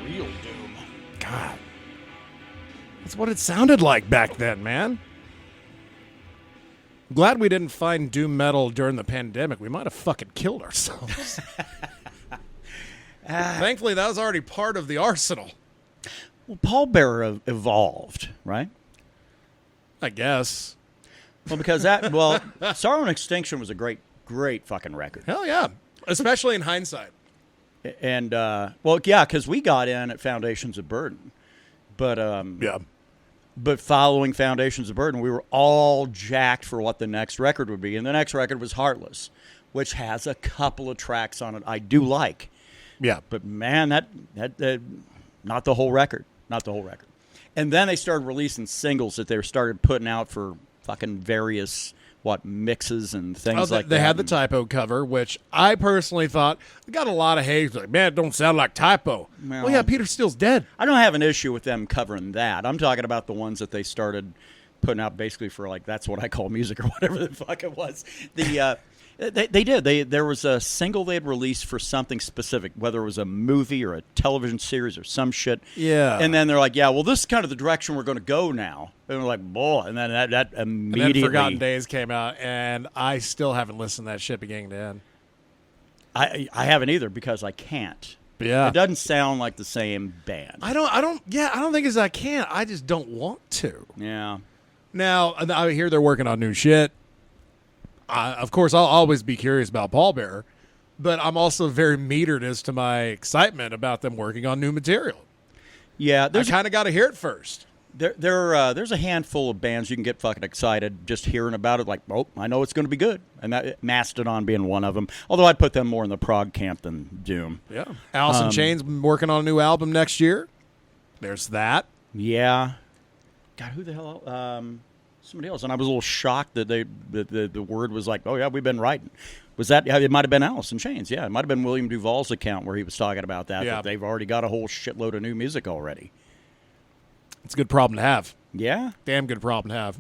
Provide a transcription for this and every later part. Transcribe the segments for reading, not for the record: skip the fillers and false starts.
Real doom. God. That's what it sounded like back then, man. I'm glad we didn't find doom metal during the pandemic. We might have fucking killed ourselves. Thankfully, that was already part of the arsenal. Well, Pallbearer evolved, right? I guess. Well, because Sorrow and Extinction was a great fucking record. Hell yeah. Especially in hindsight. And, because we got in at Foundations of Burden. But, yeah. But following Foundations of Burden, we were all jacked for what the next record would be. And the next record was Heartless, which has a couple of tracks on it I do like. Yeah. But, man, that not the whole record. Not the whole record. And then they started releasing singles that they started putting out for fucking various, mixes and things like that. They had the Typo cover, which I personally thought got a lot of hate. Like, man, it don't sound like Typo. Well, yeah, Peter Steele's dead. I don't have an issue with them covering that. I'm talking about the ones that they started putting out basically for, That's What I Call Music or whatever the fuck it was. They did. There was a single they had released for something specific, whether it was a movie or a television series or some shit. Yeah. And then they're like, yeah, well, this is kind of the direction we're going to go now. And we're like, boy. And then that immediately. And then Forgotten Days came out, and I still haven't listened to that shit beginning to end. I haven't either because I can't. Yeah. It doesn't sound like the same band. I don't think it's I can't. I just don't want to. Yeah. Now, I hear they're working on new shit. Of course, I'll always be curious about Pallbearer, but I'm also very metered as to my excitement about them working on new material. Yeah, I kind of got to hear it first. There's a handful of bands you can get fucking excited just hearing about it. Like, oh, I know it's going to be good, and that Mastodon being one of them. Although I'd put them more in the prog camp than Doom. Yeah, Alice in Chains working on a new album next year. There's that. Yeah. God, who the hell? Somebody else, and I was a little shocked that the word was like, oh yeah, we've been writing. Was that? It might have been Alice in Chains. Yeah, it might have been William Duvall's account where he was talking about that. Yeah. That they've already got a whole shitload of new music already. It's a good problem to have. Yeah, damn good problem to have.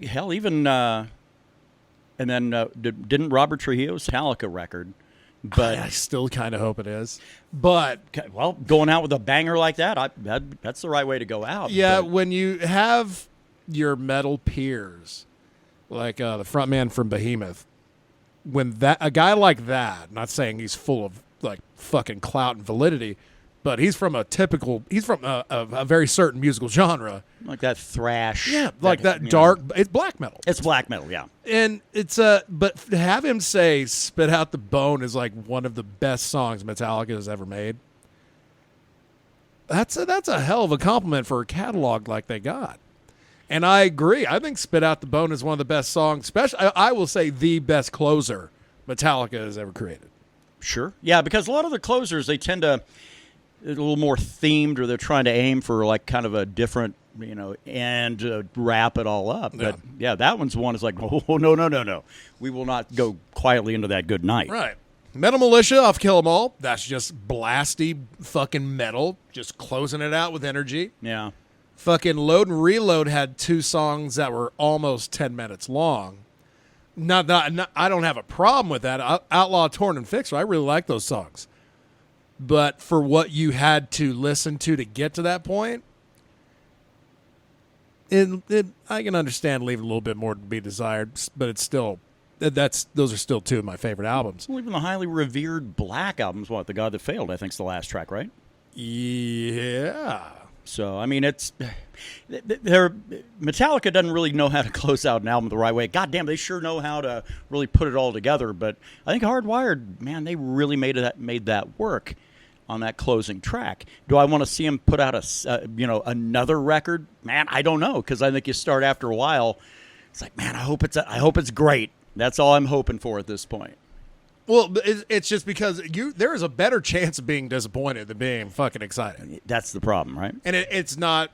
Hell, even and then didn't Robert Trujillo's Metallica record? But I still kind of hope it is. But well, going out with a banger like that, that's the right way to go out. Yeah, when you have your metal peers, like the frontman from Behemoth, when a guy like that, not saying he's full of fucking clout and validity, but he's from a very certain musical genre, like that thrash, that dark. It's black metal. It's black metal, yeah. And it's but to have him say "Spit Out the Bone" is like one of the best songs Metallica has ever made. That's a hell of a compliment for a catalog like they got. And I agree. I think Spit Out the Bone is one of the best songs, especially, I will say, the best closer Metallica has ever created. Sure. Yeah, because a lot of the closers, they tend to a little more themed, or they're trying to aim for kind of a different, and wrap it all up. But, yeah, that one's one is like, oh, no. We will not go quietly into that good night. Right. Metal Militia off Kill 'Em All. That's just blasty fucking metal, just closing it out with energy. Yeah. Fucking Load and Reload had 2 songs that were almost 10 minutes long. Not, I don't have a problem with that. Outlaw, Torn, and Fixer, I really like those songs. But for what you had to listen to get to that point, I can understand leaving a little bit more to be desired, but it's still, those are still 2 of my favorite albums. Well, even the highly revered Black album's The God That Failed, I think, is the last track, right? Yeah. So, I mean, Metallica doesn't really know how to close out an album the right way. God damn, they sure know how to really put it all together. But I think Hardwired, man, they really made that work on that closing track. Do I want to see them put out another record? Man, I don't know, because I think you start after a while. It's like, man, I hope it's great. That's all I'm hoping for at this point. Well, it's just because there is a better chance of being disappointed than being fucking excited. That's the problem, right? And it's not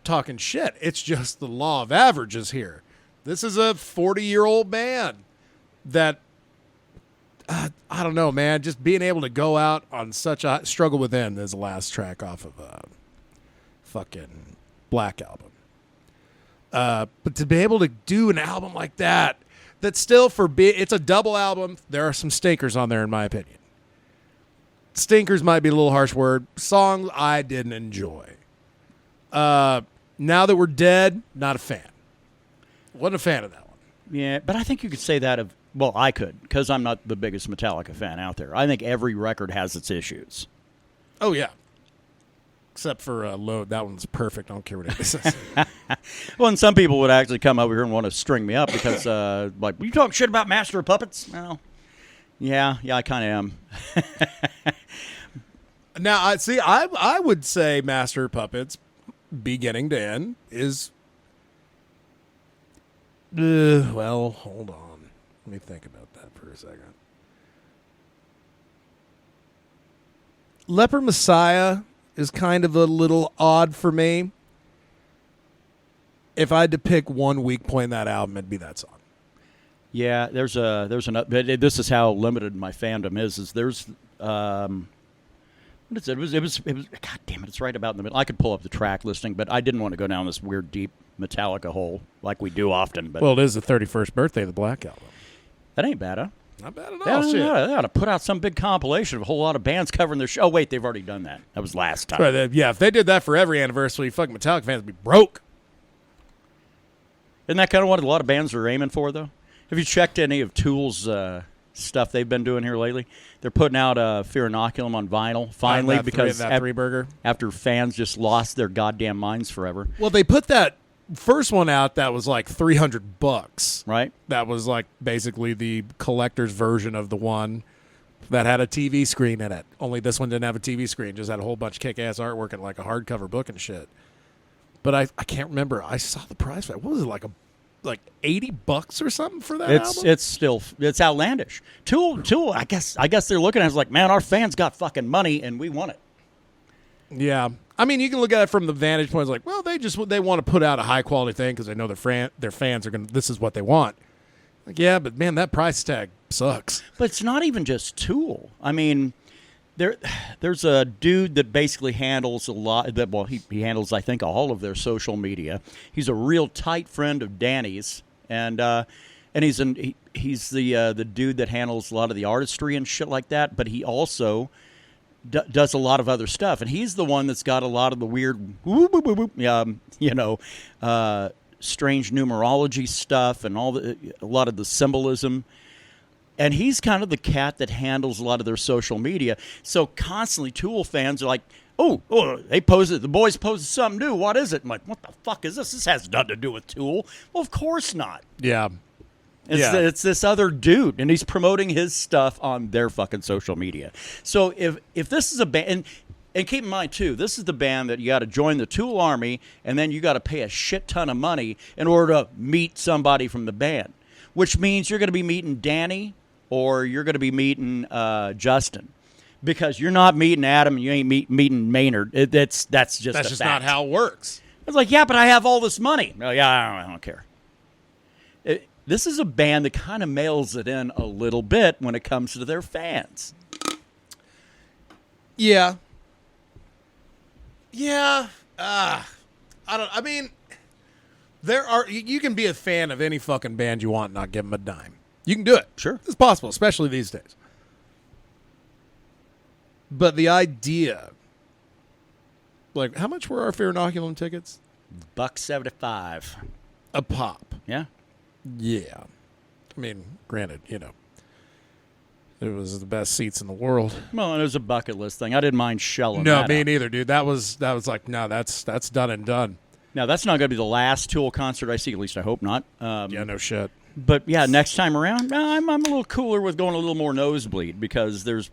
talking shit. It's just the law of averages here. This is a 40-year-old band that, I don't know, man, just being able to go out on such a Struggle Within is the last track off of fucking Black Album. But to be able to do an album like that, that's still it's a double album. There are some stinkers on there, in my opinion. stinkers might be a little harsh word. Songs I didn't enjoy. Now That We're Dead, not a fan. Wasn't a fan of that one. Yeah, but I think you could say that of, well, I could, because I'm not the biggest Metallica fan out there. I think every record has its issues. Oh, yeah. Except for Load. That one's perfect. I don't care what anybody says. Well, and some people would actually come over here and want to string me up because, like, you talk shit about Master of Puppets? Well, yeah, I kind of am. Now, I would say Master of Puppets, beginning to end, is... well, hold on. Let me think about that for a second. Leper Messiah is kind of a little odd for me. If I had to pick one weak point in that album, it'd be that song. Yeah, there's another. But this is how limited my fandom is. There's what is it? It was. God damn it! It's right about in the middle. I could pull up the track listing, but I didn't want to go down this weird deep Metallica hole like we do often. But well, it is the 31st birthday of the Black Album. That ain't bad, huh? Not bad at all. They ought to put out some big compilation of a whole lot of bands covering their show. Oh, wait, they've already done that. That was last time. Right, yeah, if they did that for every anniversary, fucking Metallica fans would be broke. Isn't that kind of what a lot of bands are aiming for, though? Have you checked any of Tool's stuff they've been doing here lately? They're putting out Fear Inoculum on vinyl, finally, because after fans just lost their goddamn minds forever. Well, they put that first one out that was like $300, right? That was like basically the collector's version of the one that had a TV screen in it. Only this one didn't have a TV screen; just had a whole bunch of kick-ass artwork and like a hardcover book and shit. But I can't remember. I saw the price. What was it, like $80 or something for that album? It's outlandish. Tool. I guess they're looking at it as like, man, our fans got fucking money and we want it. Yeah. I mean, you can look at it from the vantage point. It's like, well, they want to put out a high quality thing because they know their fans are going to, this is what they want. Like, yeah, but man, that price tag sucks. But it's not even just Tool. I mean, there's a dude that basically handles a lot. He handles, I think, all of their social media. He's a real tight friend of Danny's, and he's the dude that handles a lot of the artistry and shit like that. But he also does a lot of other stuff, and he's the one that's got a lot of the weird, strange numerology stuff and a lot of the symbolism. And he's kind of the cat that handles a lot of their social media. So constantly, Tool fans are like, "Oh, the boys posted something new. What is it?" I'm like, "What the fuck is this? This has nothing to do with Tool." Well, of course not. Yeah. It's this other dude, and he's promoting his stuff on their fucking social media. So if this is a band, and keep in mind too, this is the band that you got to join the Tool army, and then you got to pay a shit ton of money in order to meet somebody from the band, which means you're going to be meeting Danny or you're going to be meeting Justin, because you're not meeting Adam and you ain't meeting Maynard. That's just not how it works. It's like, yeah, but I have all this money. Oh, yeah, I don't care. This is a band that kind of mails it in a little bit when it comes to their fans. Yeah. Yeah. I mean, you can be a fan of any fucking band you want and not give them a dime. You can do it. Sure. It's possible, especially these days. But the idea, like, how much were our Fear Inoculum tickets? $1.75 a pop. Yeah. Yeah. I mean, granted, it was the best seats in the world. Well, and it was a bucket list thing. I didn't mind shelling No, that me out. neither, dude. That was like, no, that's done and done. Now, that's not going to be the last Tool concert I see. At least I hope not. Yeah, no shit. But, yeah, next time around, I'm a little cooler with going a little more nosebleed because there's,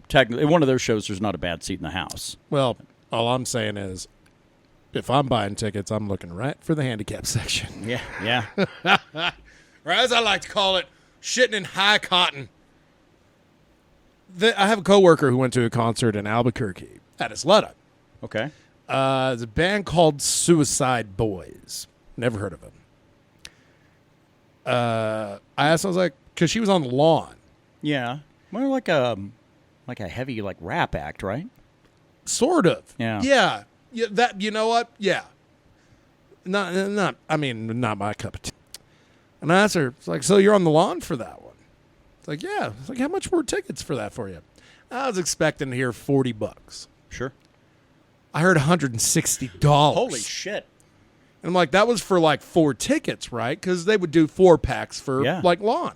technically, one of their shows, there's not a bad seat in the house. Well, all I'm saying is, if I'm buying tickets, I'm looking right for the handicap section. Yeah. Or as I like to call it, shitting in high cotton. I have a coworker who went to a concert in Albuquerque at Zelda. Okay. There's a band called Suicide Boys. Never heard of them. I asked, I was like, because she was on the lawn. Yeah. More like a heavy rap act, right? Sort of. Yeah. Yeah. That, you know what? Yeah. Not my cup of tea. And I asked her, it's like, so you're on the lawn for that one? It's like, yeah. It's like, how much were tickets for that for you? I was expecting to hear $40. Sure. I heard $160. Holy shit. And I'm like, that was for like 4 tickets, right? Because they would do 4-packs for like lawn.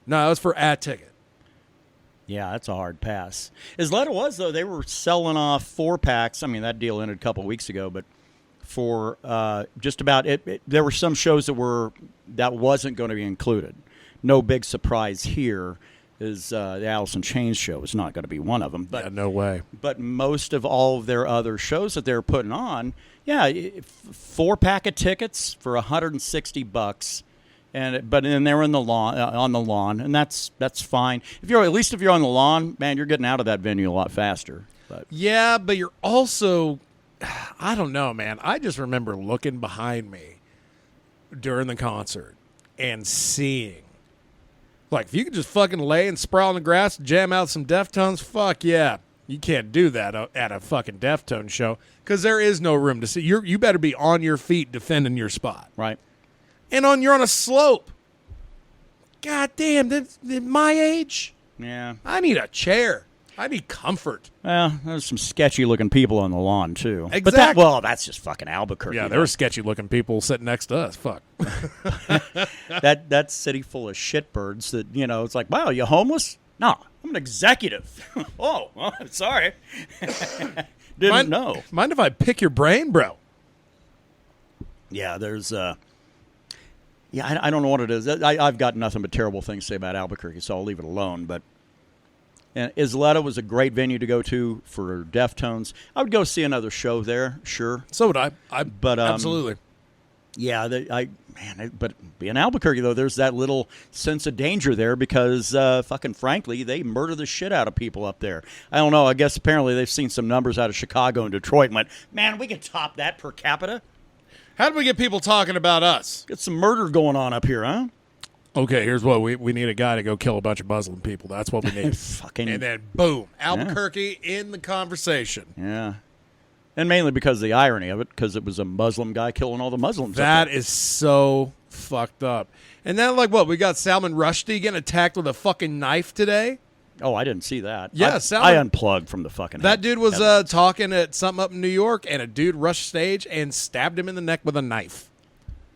No, it was for a ticket. Yeah, that's a hard pass. As Zelda was, though, they were selling off 4-packs. I mean, that deal ended a couple of weeks ago, but for just about it, there were some shows that wasn't going to be included. No big surprise here is the Alice in Chains show is not going to be one of them. But, yeah, no way. But most of all of their other shows that they're putting on, 4-pack of tickets for $160, but then they're in the lawn on the lawn, and that's fine. If you're on the lawn, man, you're getting out of that venue a lot faster. But. Yeah, but you're also, I don't know, man. I just remember looking behind me during the concert and seeing, like, if you could just fucking lay and sprawl in the grass, jam out some Deftones, fuck yeah. You can't do that at a fucking Deftones show because there is no room to see. You better be on your feet defending your spot. Right. And you're on a slope. God damn, my age? Yeah. I need a chair. I need comfort. Well, there's some sketchy-looking people on the lawn, too. Exactly. But that's just fucking Albuquerque. Yeah, there were sketchy-looking people sitting next to us. Fuck. That city full of shitbirds that, it's like, wow, you homeless? No, I'm an executive. Oh, well, sorry. Didn't know. Mind if I pick your brain, bro? Yeah, there's... I don't know what it is. I've got nothing but terrible things to say about Albuquerque, so I'll leave it alone, but... And Isleta was a great venue to go to for Deftones. I would go see another show there, sure. So would I. Absolutely. Yeah, but being Albuquerque, though, there's that little sense of danger there because, fucking frankly, they murder the shit out of people up there. I don't know. I guess apparently they've seen some numbers out of Chicago and Detroit and went, man, we can top that per capita. How do we get people talking about us? Get some murder going on up here, huh? Okay, here's what we need: a guy to go kill a bunch of Muslim people. That's what we need. And then boom, Albuquerque in the conversation. Yeah, and mainly because of the irony of it, because it was a Muslim guy killing all the Muslims. That is so fucked up. And then, like, what we got? Salman Rushdie getting attacked with a fucking knife today. Oh, I didn't see that. Yeah, I unplugged from the fucking. That dude was talking at something up in New York, and a dude rushed stage and stabbed him in the neck with a knife.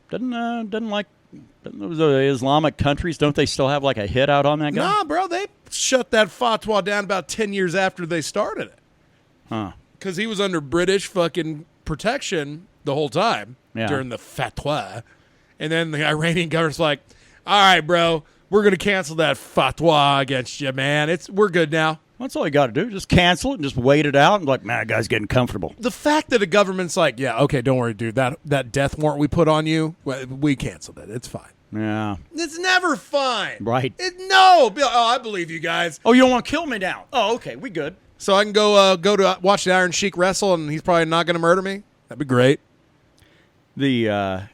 Doesn't like. The Islamic countries, don't they still have like a hit out on that guy? Nah, bro, they shut that fatwa down about 10 years after they started it. Huh. Because he was under British fucking protection the whole time during the fatwa. And then the Iranian government's like, all right, bro, we're going to cancel that fatwa against you, man. We're good now. That's all you got to do. Just cancel it and just wait it out. And like, man, that guy's getting comfortable. The fact that the government's like, yeah, okay, don't worry, dude. That death warrant we put on you, we canceled it. It's fine. Yeah. It's never fine. Right. I believe you guys. Oh, you don't want to kill me now? Oh, okay, we good. So I can go to watch the Iron Sheik wrestle, and he's probably not going to murder me? That'd be great. I'm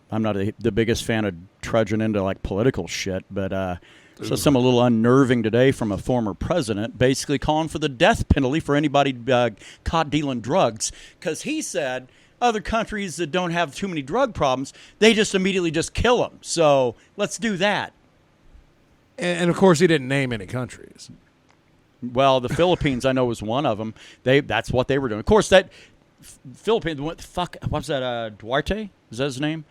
not the biggest fan of trudging into like political shit, but so some a little unnerving today from a former president, basically calling for the death penalty for anybody caught dealing drugs, because he said other countries that don't have too many drug problems, they just immediately just kill them. So let's do that. And of course, he didn't name any countries. Well, the Philippines, I know, was one of them. That's what they were doing. Of course, that Philippines. What was that? Duarte? Is that his name?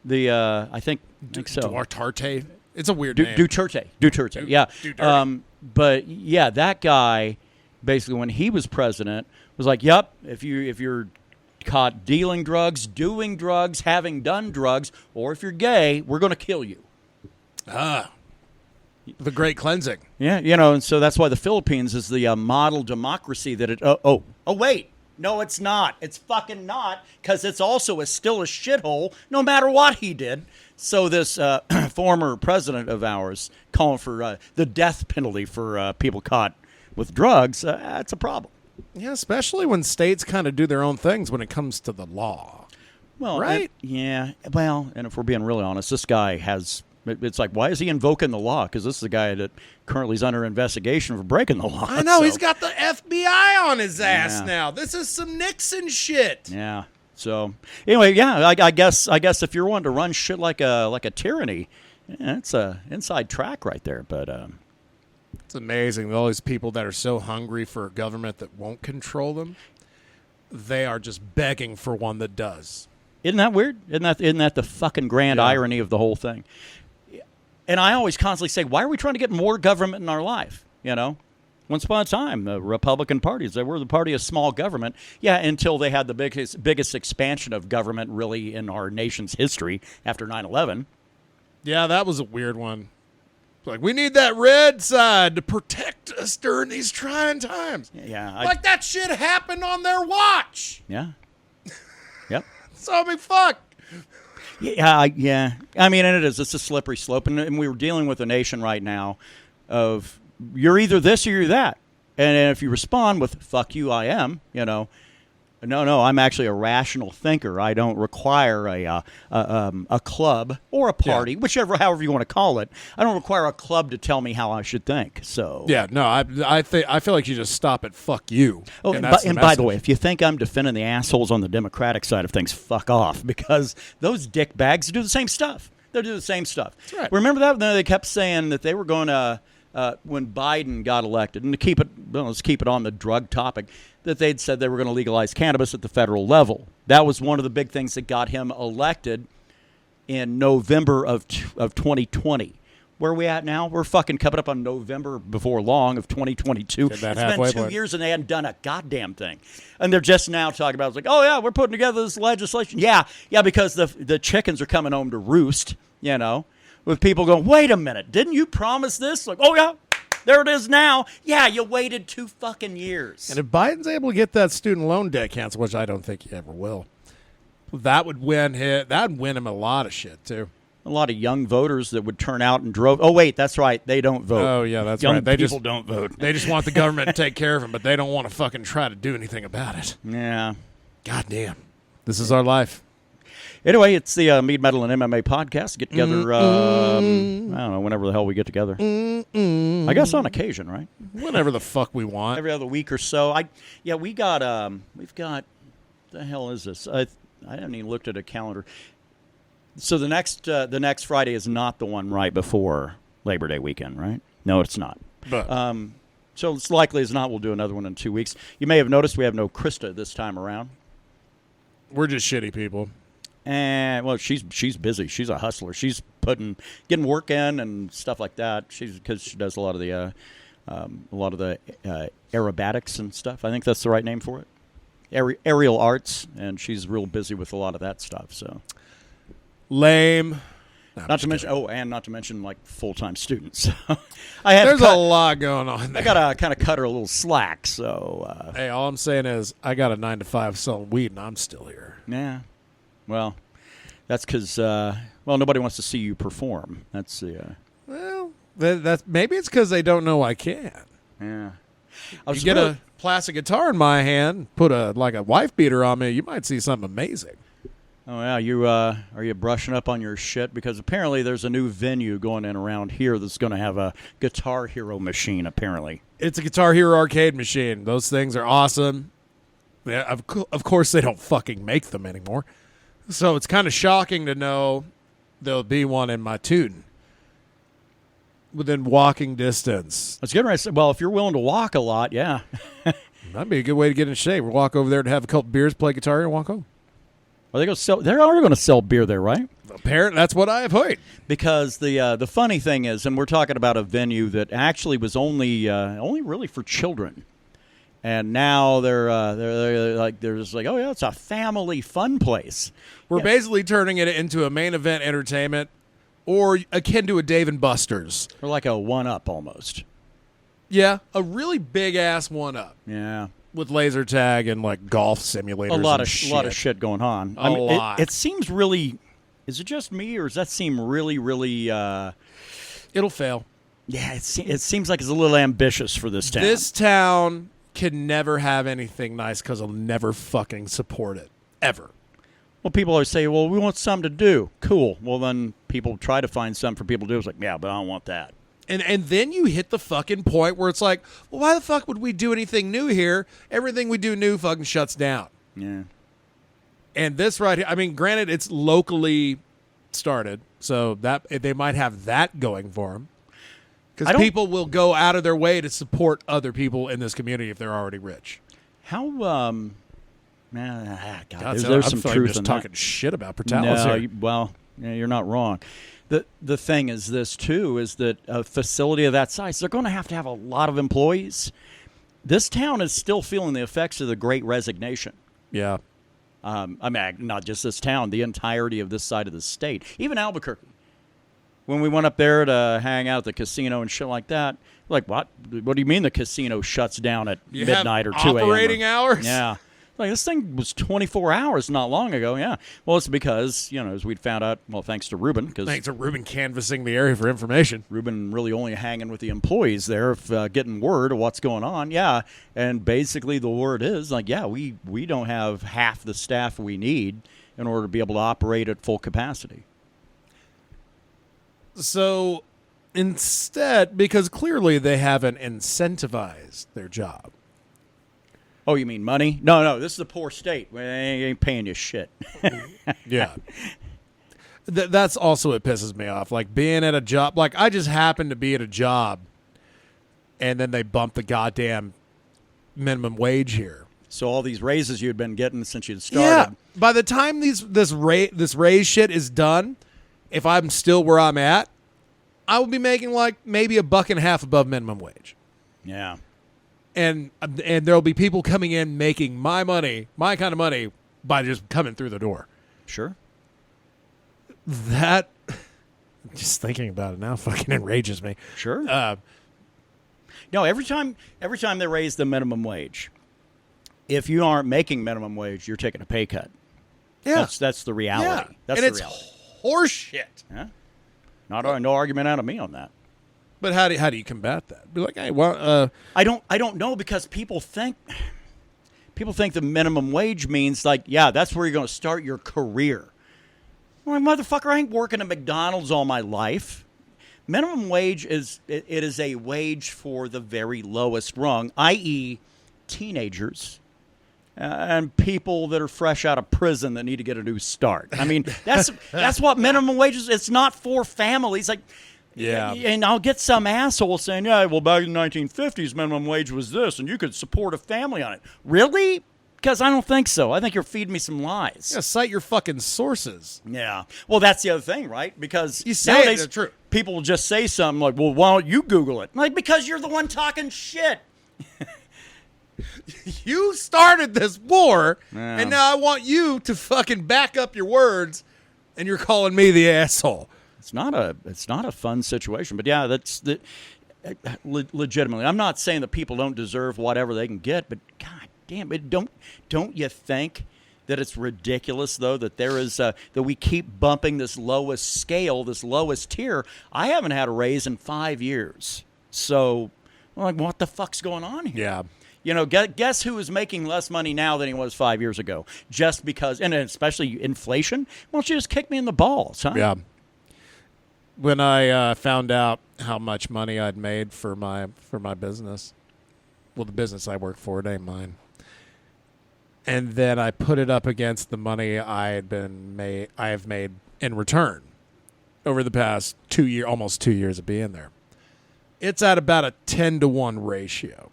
I think so. Duarte. It's a weird name. Duterte. Yeah. Duterte. But yeah, that guy basically, when he was president, was like, "Yep, if you're caught dealing drugs, doing drugs, having done drugs, or if you're gay, we're going to kill you." The Great Cleansing. Yeah, and so that's why the Philippines is the model democracy that it. Oh, wait. No, it's not. It's fucking not, because it's also still a shithole, no matter what he did. So this former president of ours calling for the death penalty for people caught with drugs, that's a problem. Yeah, especially when states kind of do their own things when it comes to the law. Well, right? And if we're being really honest, this guy has... It's like, why is he invoking the law? Because this is a guy that currently is under investigation for breaking the law. I know. So. He's got the FBI on his ass now. This is some Nixon shit. Yeah. So anyway, I guess if you're wanting to run shit like a tyranny, it's a inside track right there. But It's amazing. All these people that are so hungry for a government that won't control them, they are just begging for one that does. Isn't that weird? Isn't that the fucking grand irony of the whole thing? And I always constantly say, why are we trying to get more government in our life? You know, once upon a time, the Republican parties, they were the party of small government. Yeah, until they had the biggest expansion of government really in our nation's history after 9/11. Yeah, that was a weird one. Like, we need that red side to protect us during these trying times. Yeah. Like that shit happened on their watch. Yeah. Yep. So, I mean, fuck. Yeah. I mean, and it's a slippery slope. And we were dealing with a nation right now of you're either this or you're that. And if you respond with, fuck you, I am, you know, no, I'm actually a rational thinker. I don't require a club or a party, however you want to call it. I don't require a club to tell me how I should think. So yeah, no, I feel like you just stop at fuck you. Oh, and by the way, if you think I'm defending the assholes on the Democratic side of things, fuck off, because those dick bags do the same stuff. They do the same stuff. That's right. Remember that? They kept saying that they were going to when Biden got elected, and let's keep it on the drug topic, that they'd said they were going to legalize cannabis at the federal level. That was one of the big things that got him elected in November of 2020. Where are we at now? We're fucking coming up on November before long of 2022. It's been 2 years and they hadn't done a goddamn thing. And they're just now talking about, it's like, oh yeah, we're putting together this legislation. Yeah, because the chickens are coming home to roost, you know, with people going, wait a minute, didn't you promise this? Like, oh yeah. There it is now. Yeah, you waited 2 fucking years. And if Biden's able to get that student loan debt canceled, which I don't think he ever will, that would win him a lot of shit, too. A lot of young voters that would turn out and drove. Oh, wait, that's right. They don't vote. Oh, yeah, that's young right. People don't vote. They just want the government to take care of them, but they don't want to fucking try to do anything about it. Yeah. God damn. This is our life. Anyway, it's the Mead, Metal, and MMA podcast. Get together, I don't know, whenever the hell we get together. I guess on occasion, right? Whenever the fuck we want. Every other week or so. We've got, the hell is this? I haven't even looked at a calendar. So the next Friday is not the one right before Labor Day weekend, right? No, it's not. But so it's likely as not we'll do another one in 2 weeks. You may have noticed we have no Krista this time around. We're just shitty people. And well, she's busy. She's a hustler. She's getting work in and stuff like that. Because she does a lot of the aerobatics and stuff. I think that's the right name for it. Aerial arts, and she's real busy with a lot of that stuff. So lame. No, not to mention like full-time students. There's a lot going on there. I gotta kind of cut her a little slack. So hey, all I'm saying is I got a 9-to-5 selling weed, and I'm still here. Yeah. Well, that's because nobody wants to see you perform. That's the. Well, that's maybe it's because they don't know I can. Yeah. You get a plastic guitar in my hand, put a wife beater on me, you might see something amazing. Oh yeah, you are you brushing up on your shit? Because apparently there's a new venue going in around here that's going to have a Guitar Hero machine. Apparently, it's a Guitar Hero arcade machine. Those things are awesome. Yeah, of course they don't fucking make them anymore. So it's kind of shocking to know there'll be one in my tune within walking distance. That's good, right? Well, if you're willing to walk a lot, yeah. That'd be a good way to get in shape. We'll walk over there to have a couple beers, play guitar, and walk home. Are they going to sell beer there, right? Apparently, that's what I have heard. Because the funny thing is, and we're talking about a venue that actually was only really for children. And now they're just like, oh yeah, it's a family fun place. We're basically turning it into a main event entertainment, or akin to a Dave & Buster's, or like a 1-up almost. Yeah, a really big ass 1-up. Yeah, with laser tag and like golf simulators. A lot of shit going on. A lot. It seems really. Is it just me, or does that seem really, really? It'll fail. Yeah, it seems like it's a little ambitious for this town. This town can never have anything nice because I'll never fucking support it. Ever. Well, people always say, well, we want something to do. Cool. Well, then people try to find something for people to do. It's like, yeah, but I don't want that. And then you hit the fucking point where it's like, well, why the fuck would we do anything new here? Everything we do new fucking shuts down. Yeah. And this right here, I mean, granted, it's locally started, so that they might have that going for them. Because people will go out of their way to support other people in this community if they're already rich. How, God, there's I'm some like truth just in talking that. shit about Portales No, here. you're not wrong. The thing is this, too, is that a facility of that size, they're going to have a lot of employees. This town is still feeling the effects of the Great Resignation. Yeah. I mean, not just this town, the entirety of this side of the state. Even Albuquerque. When we went up there to hang out at the casino and shit like that, like, what? What do you mean the casino shuts down at midnight or 2 a.m.? Operating hours? Yeah. Like, this thing was 24 hours not long ago, yeah. Well, it's because, as we'd found out, well, thanks to Ruben. Thanks to Ruben canvassing the area for information. Ruben really only hanging with the employees there, getting word of what's going on, yeah. And basically the word is, like, yeah, we don't have half the staff we need in order to be able to operate at full capacity. So instead, because clearly they haven't incentivized their job. Oh, you mean money? No, this is a poor state. We ain't paying you shit. Yeah. That's also what pisses me off. Like, being at a job. Like, I just happened to be at a job, and then they bumped the goddamn minimum wage here. So all these raises you'd been getting since you'd started. Yeah. By the time this raise shit is done, if I'm still where I'm at, I will be making like maybe $1.50 above minimum wage. Yeah. And there'll be people coming in making my kind of money, by just coming through the door. Sure. That, just thinking about it now, fucking enrages me. Sure. No, every time they raise the minimum wage, if you aren't making minimum wage, you're taking a pay cut. Yeah. That's the reality. Yeah. That's and the it's reality. horseshit. Yeah. No argument out of me on that. But how do you combat that? Be like, hey, well, I don't know, because people think the minimum wage means, like, yeah, that's where you're going to start your career. Well, motherfucker, I ain't working at McDonald's all my life. Minimum wage is a wage for the very lowest rung, i.e., teenagers and people that are fresh out of prison that need to get a new start. I mean, that's what minimum wage is. It's not for families. Like, yeah. And I'll get some asshole saying, yeah, well, back in the 1950s, minimum wage was this, and you could support a family on it. Really? Because I don't think so. I think you're feeding me some lies. Yeah, cite your fucking sources. Yeah. Well, that's the other thing, right? Because you say nowadays, it's true. People will just say something like, well, why don't you Google it? Like, because you're the one talking shit. You started this war, Yeah. and now I want you to fucking back up your words, and you're calling me the asshole. It's not a fun situation, but yeah, that's the legitimately. I'm not saying that people don't deserve whatever they can get, but god damn it, don't you think that it's ridiculous though that there is that we keep bumping this lowest scale, this lowest tier? I haven't had a raise in 5 years, so I'm like, what the fuck's going on here? Yeah. Guess who is making less money now than he was 5 years ago? Just because, and especially inflation. Why don't you just kick me in the balls, huh? Yeah. When I found out how much money I'd made for my business, well, the business I work for, it ain't mine. And then I put it up against the money I have made in return over the past almost 2 years of being there. It's at about a 10-to-1 ratio.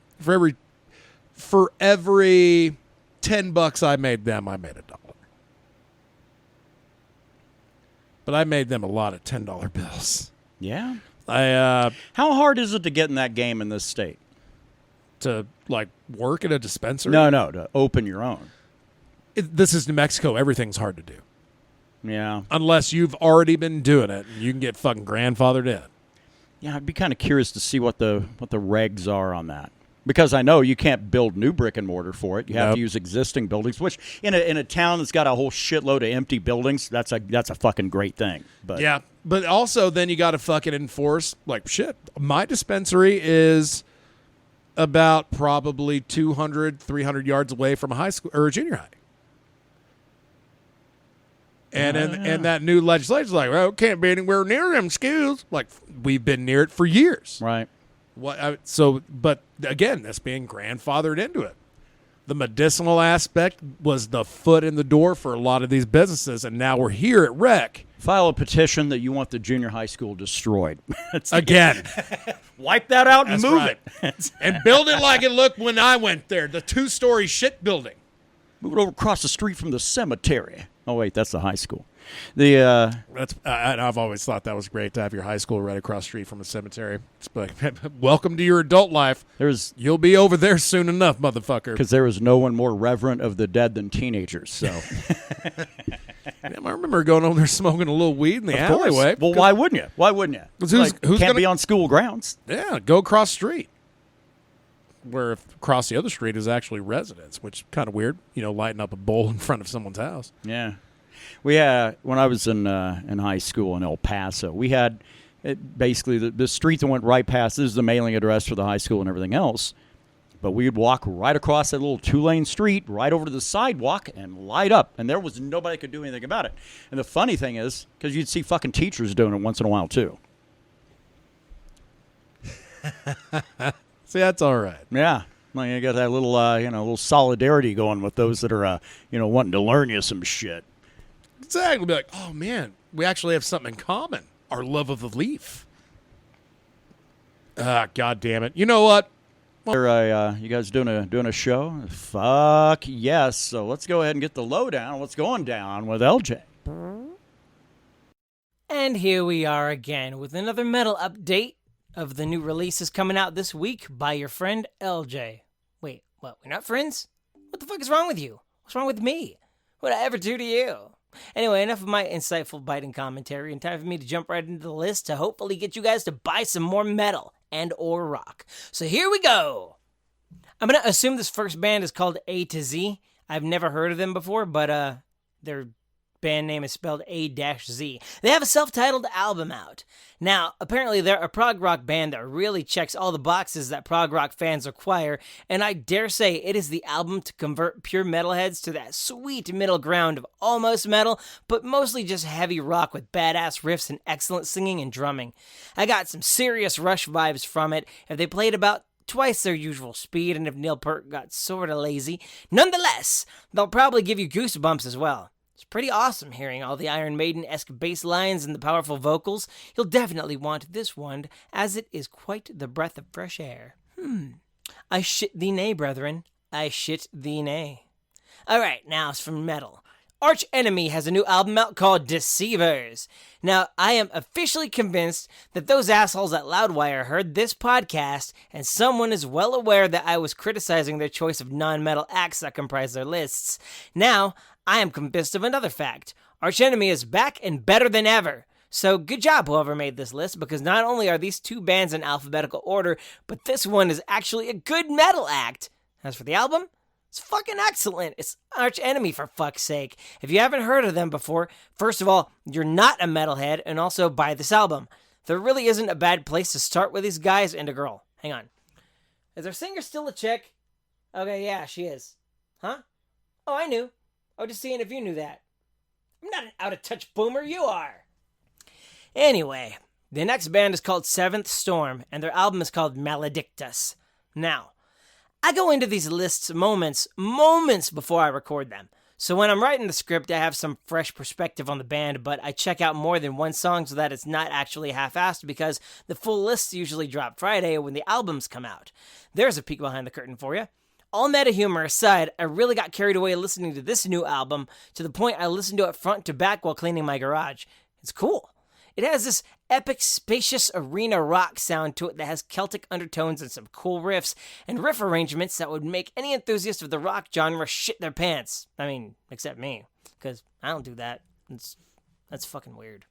For every $10 I made them, I made $1. But I made them a lot of $10 bills. Yeah. How hard is it to get in that game in this state? To like work at a dispensary? No, to open your own. This is New Mexico. Everything's hard to do. Yeah. Unless you've already been doing it, and you can get fucking grandfathered in. Yeah, I'd be kind of curious to see what the regs are on that. Because I know you can't build new brick and mortar for it. You have to use existing buildings, which in a town that's got a whole shitload of empty buildings, that's a fucking great thing. But yeah, but also then you got to fucking enforce, like, shit. My dispensary is about probably 200, 300 yards away from a high school or a junior high. And and that new legislation's like, well, can't be anywhere near them schools. Like, we've been near it for years. Right. But again, that's being grandfathered into it. The medicinal aspect was the foot in the door for a lot of these businesses, and now we're here at Rec, File a petition that you want the junior high school destroyed. Again. Wipe that out and That's move right. it. And build it like it looked when I went there. The 2-story shit building. Move it over across the street from the cemetery. Oh, wait, that's the high school. The That's I've always thought that was great to have your high school right across the street from a cemetery. It's like, welcome to your adult life. You'll be over there soon enough, motherfucker. Because there was no one more reverent of the dead than teenagers. So Damn, I remember going over there smoking a little weed in the alleyway. Well, why wouldn't you? Why wouldn't you? Who's can't be on school grounds. Yeah, go across the street. Where across the other street is actually residence, which is kind of weird. Lighting up a bowl in front of someone's house. Yeah. We had, when I was in high school in El Paso, we had basically the street that went right past. This is the mailing address for the high school and everything else. But we would walk right across that little 2-lane street, right over to the sidewalk, and light up. And there was nobody could do anything about it. And the funny thing is, because you'd see fucking teachers doing it once in a while, too. See, that's all right. Yeah. Well, you got that little, little solidarity going with those that are, wanting to learn you some shit. Exactly. Be like, oh, man, we actually have something in common. Our love of the leaf. God damn it. You know what? You guys doing a show? Fuck yes. So let's go ahead and get the lowdown on what's going down with LJ. And here we are again with another metal update of the new releases coming out this week by your friend LJ. Wait, what? We're not friends? What the fuck is wrong with you? What's wrong with me? What did I ever do to you? Anyway, enough of my insightful biting commentary, and time for me to jump right into the list to hopefully get you guys to buy some more metal and or rock. So here we go. I'm going to assume this first band is called A to Z. I've never heard of them before, but their band name is spelled A-Z. They have a self-titled album out. Now, apparently they're a prog rock band that really checks all the boxes that prog rock fans require, and I dare say it is the album to convert pure metalheads to that sweet middle ground of almost metal, but mostly just heavy rock with badass riffs and excellent singing and drumming. I got some serious Rush vibes from it. If they played about twice their usual speed, and if Neil Peart got sorta lazy, nonetheless, they'll probably give you goosebumps as well. It's pretty awesome hearing all the Iron Maiden-esque bass lines and the powerful vocals. You'll definitely want this one, as it is quite the breath of fresh air. I shit thee nay, brethren. I shit thee nay. Alright, now it's from metal. Arch Enemy has a new album out called Deceivers. Now, I am officially convinced that those assholes at Loudwire heard this podcast, and someone is well aware that I was criticizing their choice of non-metal acts that comprise their lists. Now, I am convinced of another fact. Arch Enemy is back and better than ever. So good job whoever made this list, because not only are these two bands in alphabetical order, but this one is actually a good metal act. As for the album, it's fucking excellent. It's Arch Enemy, for fuck's sake. If you haven't heard of them before, first of all, you're not a metalhead, and also buy this album. There really isn't a bad place to start with these guys and a girl. Hang on. Is their singer still a chick? Okay, yeah, she is. Huh? Oh, I knew. I was just seeing if you knew that. I'm not an out-of-touch boomer, you are. Anyway, the next band is called Seventh Storm, and their album is called Maledictus. Now, I go into these lists moments before I record them. So when I'm writing the script, I have some fresh perspective on the band, but I check out more than one song so that it's not actually half-assed, because the full lists usually drop Friday when the albums come out. There's a peek behind the curtain for you. All meta humor aside, I really got carried away listening to this new album, to the point I listened to it front to back while cleaning my garage. It's cool. It has this epic, spacious arena rock sound to it that has Celtic undertones and some cool riffs, and riff arrangements that would make any enthusiast of the rock genre shit their pants. I mean, except me, because I don't do that. That's fucking weird.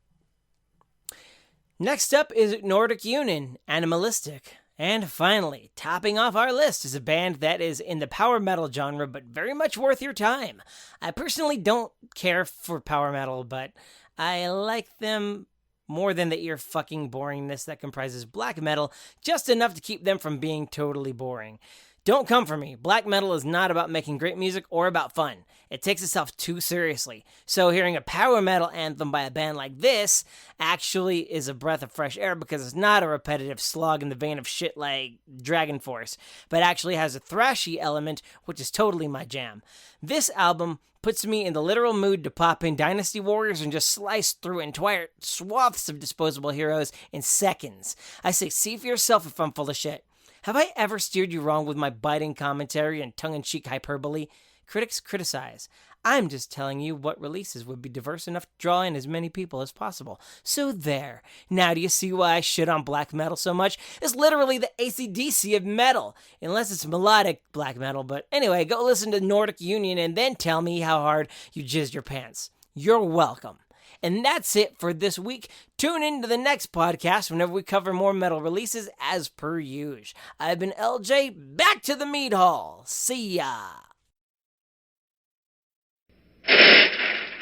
Next up is Nordic Union, Animalistic. And finally, topping off our list is a band that is in the power metal genre, but very much worth your time. I personally don't care for power metal, but I like them more than the ear-fucking boringness that comprises black metal, just enough to keep them from being totally boring. Don't come for me. Black metal is not about making great music or about fun. It takes itself too seriously. So hearing a power metal anthem by a band like this actually is a breath of fresh air because it's not a repetitive slog in the vein of shit like Dragon Force, but actually has a thrashy element, which is totally my jam. This album puts me in the literal mood to pop in Dynasty Warriors and just slice through entire swaths of disposable heroes in seconds. I say, see for yourself if I'm full of shit. Have I ever steered you wrong with my biting commentary and tongue-in-cheek hyperbole? Critics criticize. I'm just telling you what releases would be diverse enough to draw in as many people as possible. So there. Now do you see why I shit on black metal so much? It's literally the AC/DC of metal. Unless it's melodic black metal. But anyway, go listen to Nordic Union and then tell me how hard you jizzed your pants. You're welcome. And that's it for this week. Tune in to the next podcast whenever we cover more metal releases as per usual. I've been LJ. Back to the mead hall. See ya.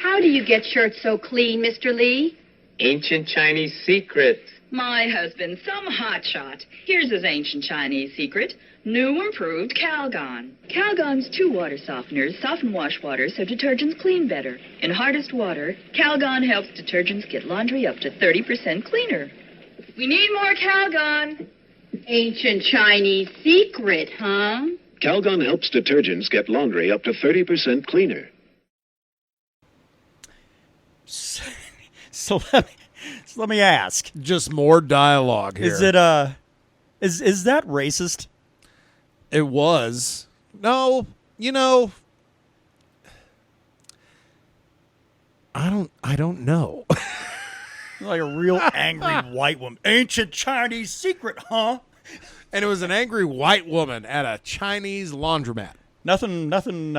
How do you get shirts so clean, Mr. Lee? Ancient Chinese secret. My husband, some hotshot. Here's his ancient Chinese secret. New improved Calgon. Calgon's 2 water softeners soften wash water so detergents clean better. In hardest water, Calgon helps detergents get laundry up to 30% cleaner. We need more Calgon. Ancient Chinese secret, huh? Calgon helps detergents get laundry up to 30% cleaner. So let me ask. Just more dialogue here. Is it is that racist? It was. No, I don't know. Like a real angry white woman. Ancient Chinese secret, huh? And it was an angry white woman at a Chinese laundromat. Nothing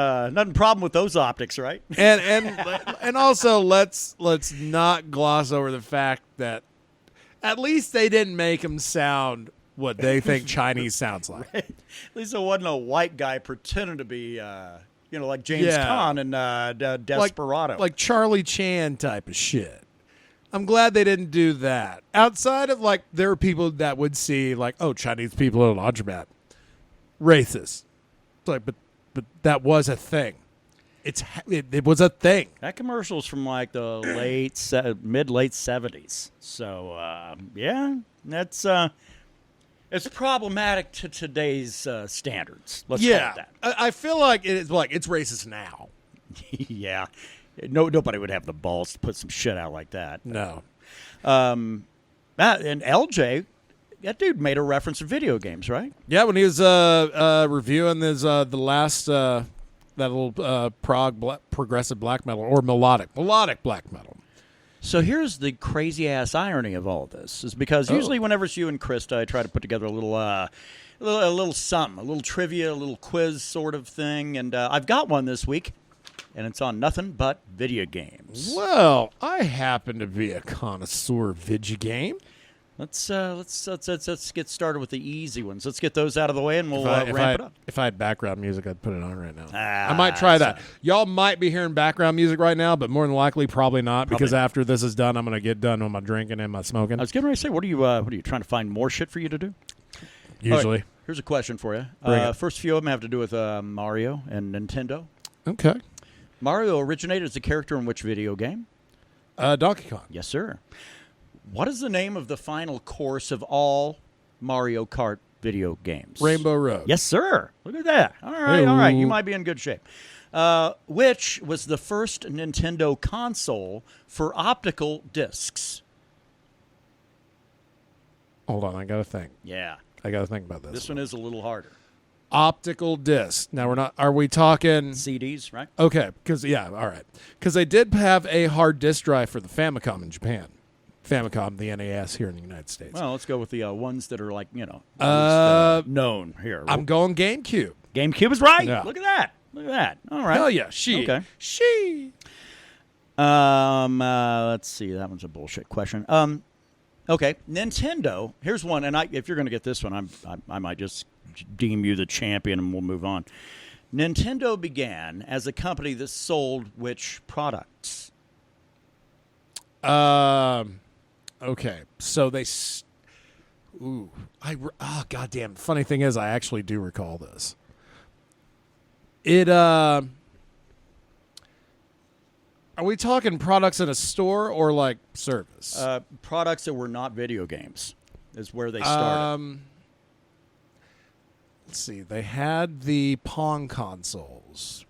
problem with those optics, right? And also let's not gloss over the fact that at least they didn't make him sound what they think Chinese sounds like. Right. At least it wasn't a white guy pretending to be, like James Caan and Desperado. Like Charlie Chan type of shit. I'm glad they didn't do that. Outside of, there are people that would see, Chinese people at a laundromat. Racist. It's like, but that was a thing. It was a thing. That commercial's from, the mid-late 70s. So, that's... it's problematic to today's standards. Let's call it that. I feel like it's racist now. Yeah. Nobody would have the balls to put some shit out like that. No. And LJ, that dude made a reference to video games, right? Yeah, when he was reviewing his the last that little progressive black metal or melodic black metal. So here's the crazy ass irony of all of this, is because usually whenever it's you and Krista, I try to put together a little something, a little trivia, a little quiz sort of thing, and I've got one this week, and it's on nothing but video games. Well, I happen to be a connoisseur of video game. Let's get started with the easy ones. Let's get those out of the way, and we'll ramp it up. If I had background music, I'd put it on right now. I might try that. Y'all might be hearing background music right now, but more than likely, probably not, because after this is done, I'm going to get done with my drinking and my smoking. I was getting ready to say, what are you trying to find more shit for you to do? Usually. Right, here's a question for you. First few of them have to do with Mario and Nintendo. Okay. Mario originated as a character in which video game? Donkey Kong. Yes, sir. What is the name of the final course of all Mario Kart video games? Rainbow Road. Yes, sir. Look at that. All right. You might be in good shape. Which was the first Nintendo console for optical discs? Hold on, I got to think. Yeah. I got to think about this. This one is a little harder. Optical disc. Now are we talking CDs, right? Okay, all right. Because they did have a hard disk drive for the Famicom in Japan. Famicom, the NES here in the United States. Well, let's go with the ones that are known here. I'm going GameCube. GameCube is right. Yeah. Look at that. All right. Hell yeah. Okay. Let's see. That one's a bullshit question. Okay. Nintendo. Here's one, and if you're going to get this one, I might just deem you the champion, and we'll move on. Nintendo began as a company that sold which products? Okay, so Ooh, goddamn. Funny thing is, I actually do recall this. Are we talking products in a store or like service? Products that were not video games is where they started. Let's see. They had the Pong consoles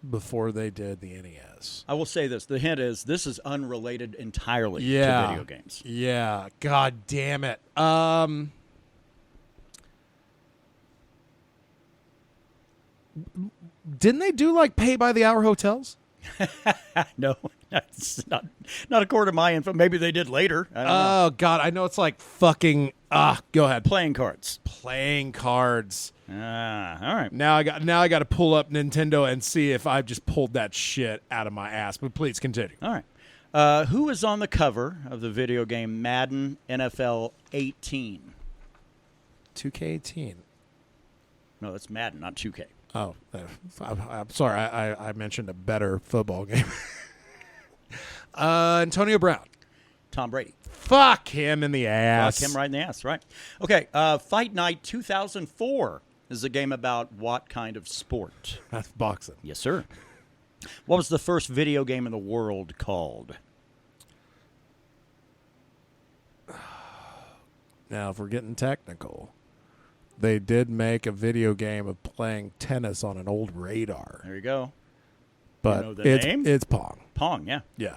before they did the NES. I will say this. The hint is this is unrelated entirely to video games. Yeah. God damn it. Didn't they do like pay by the hour hotels? No, that's not according to my info. Maybe they did later. I don't know. Oh God, I know it's like fucking. Go ahead. Playing cards. Playing cards. All right. Now I got to pull up Nintendo and see if I've just pulled that shit out of my ass. But please continue. All right. Who is on the cover of the video game Madden NFL 18? 2K18. No, that's Madden, not 2K. Oh, I'm sorry. I mentioned a better football game. Antonio Brown. Tom Brady. Fuck him in the ass. Fuck him right in the ass, right? Okay, Fight Night 2004 is a game about what kind of sport? That's boxing. Yes, sir. What was the first video game in the world called? Now, if we're getting technical, they did make a video game of playing tennis on an old radar. There you go. But You know the name? it's Pong. Pong, yeah. Yeah.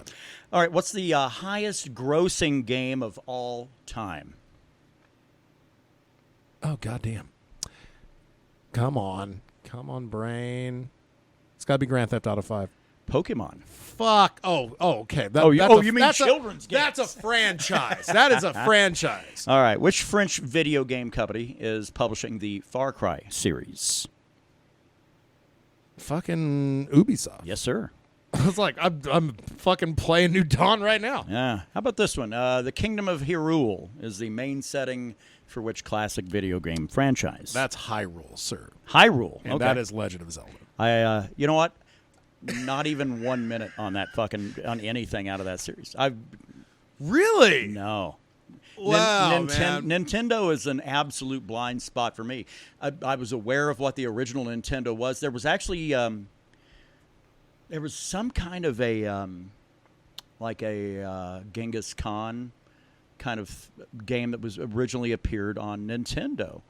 All right, what's the highest grossing game of all time? Oh, goddamn. Come on, brain. It's got to be Grand Theft Auto 5. Pokemon. Fuck. Oh, okay. You mean children's games? That's a franchise. That is a franchise. All right, which French video game company is publishing the Far Cry series? Fucking Ubisoft. Yes, sir. I was like, I'm fucking playing New Dawn right now. Yeah. How about this one? The Kingdom of Hyrule is the main setting for which classic video game franchise? That's Hyrule, sir. Hyrule. And okay. that is Legend of Zelda. You know what? Not even 1 minute on anything out of that series. Really? No. Wow, man. Nintendo is an absolute blind spot for me. I was aware of what the original Nintendo was. There was actually there was some kind of a Genghis Khan kind of game that was originally appeared on Nintendo.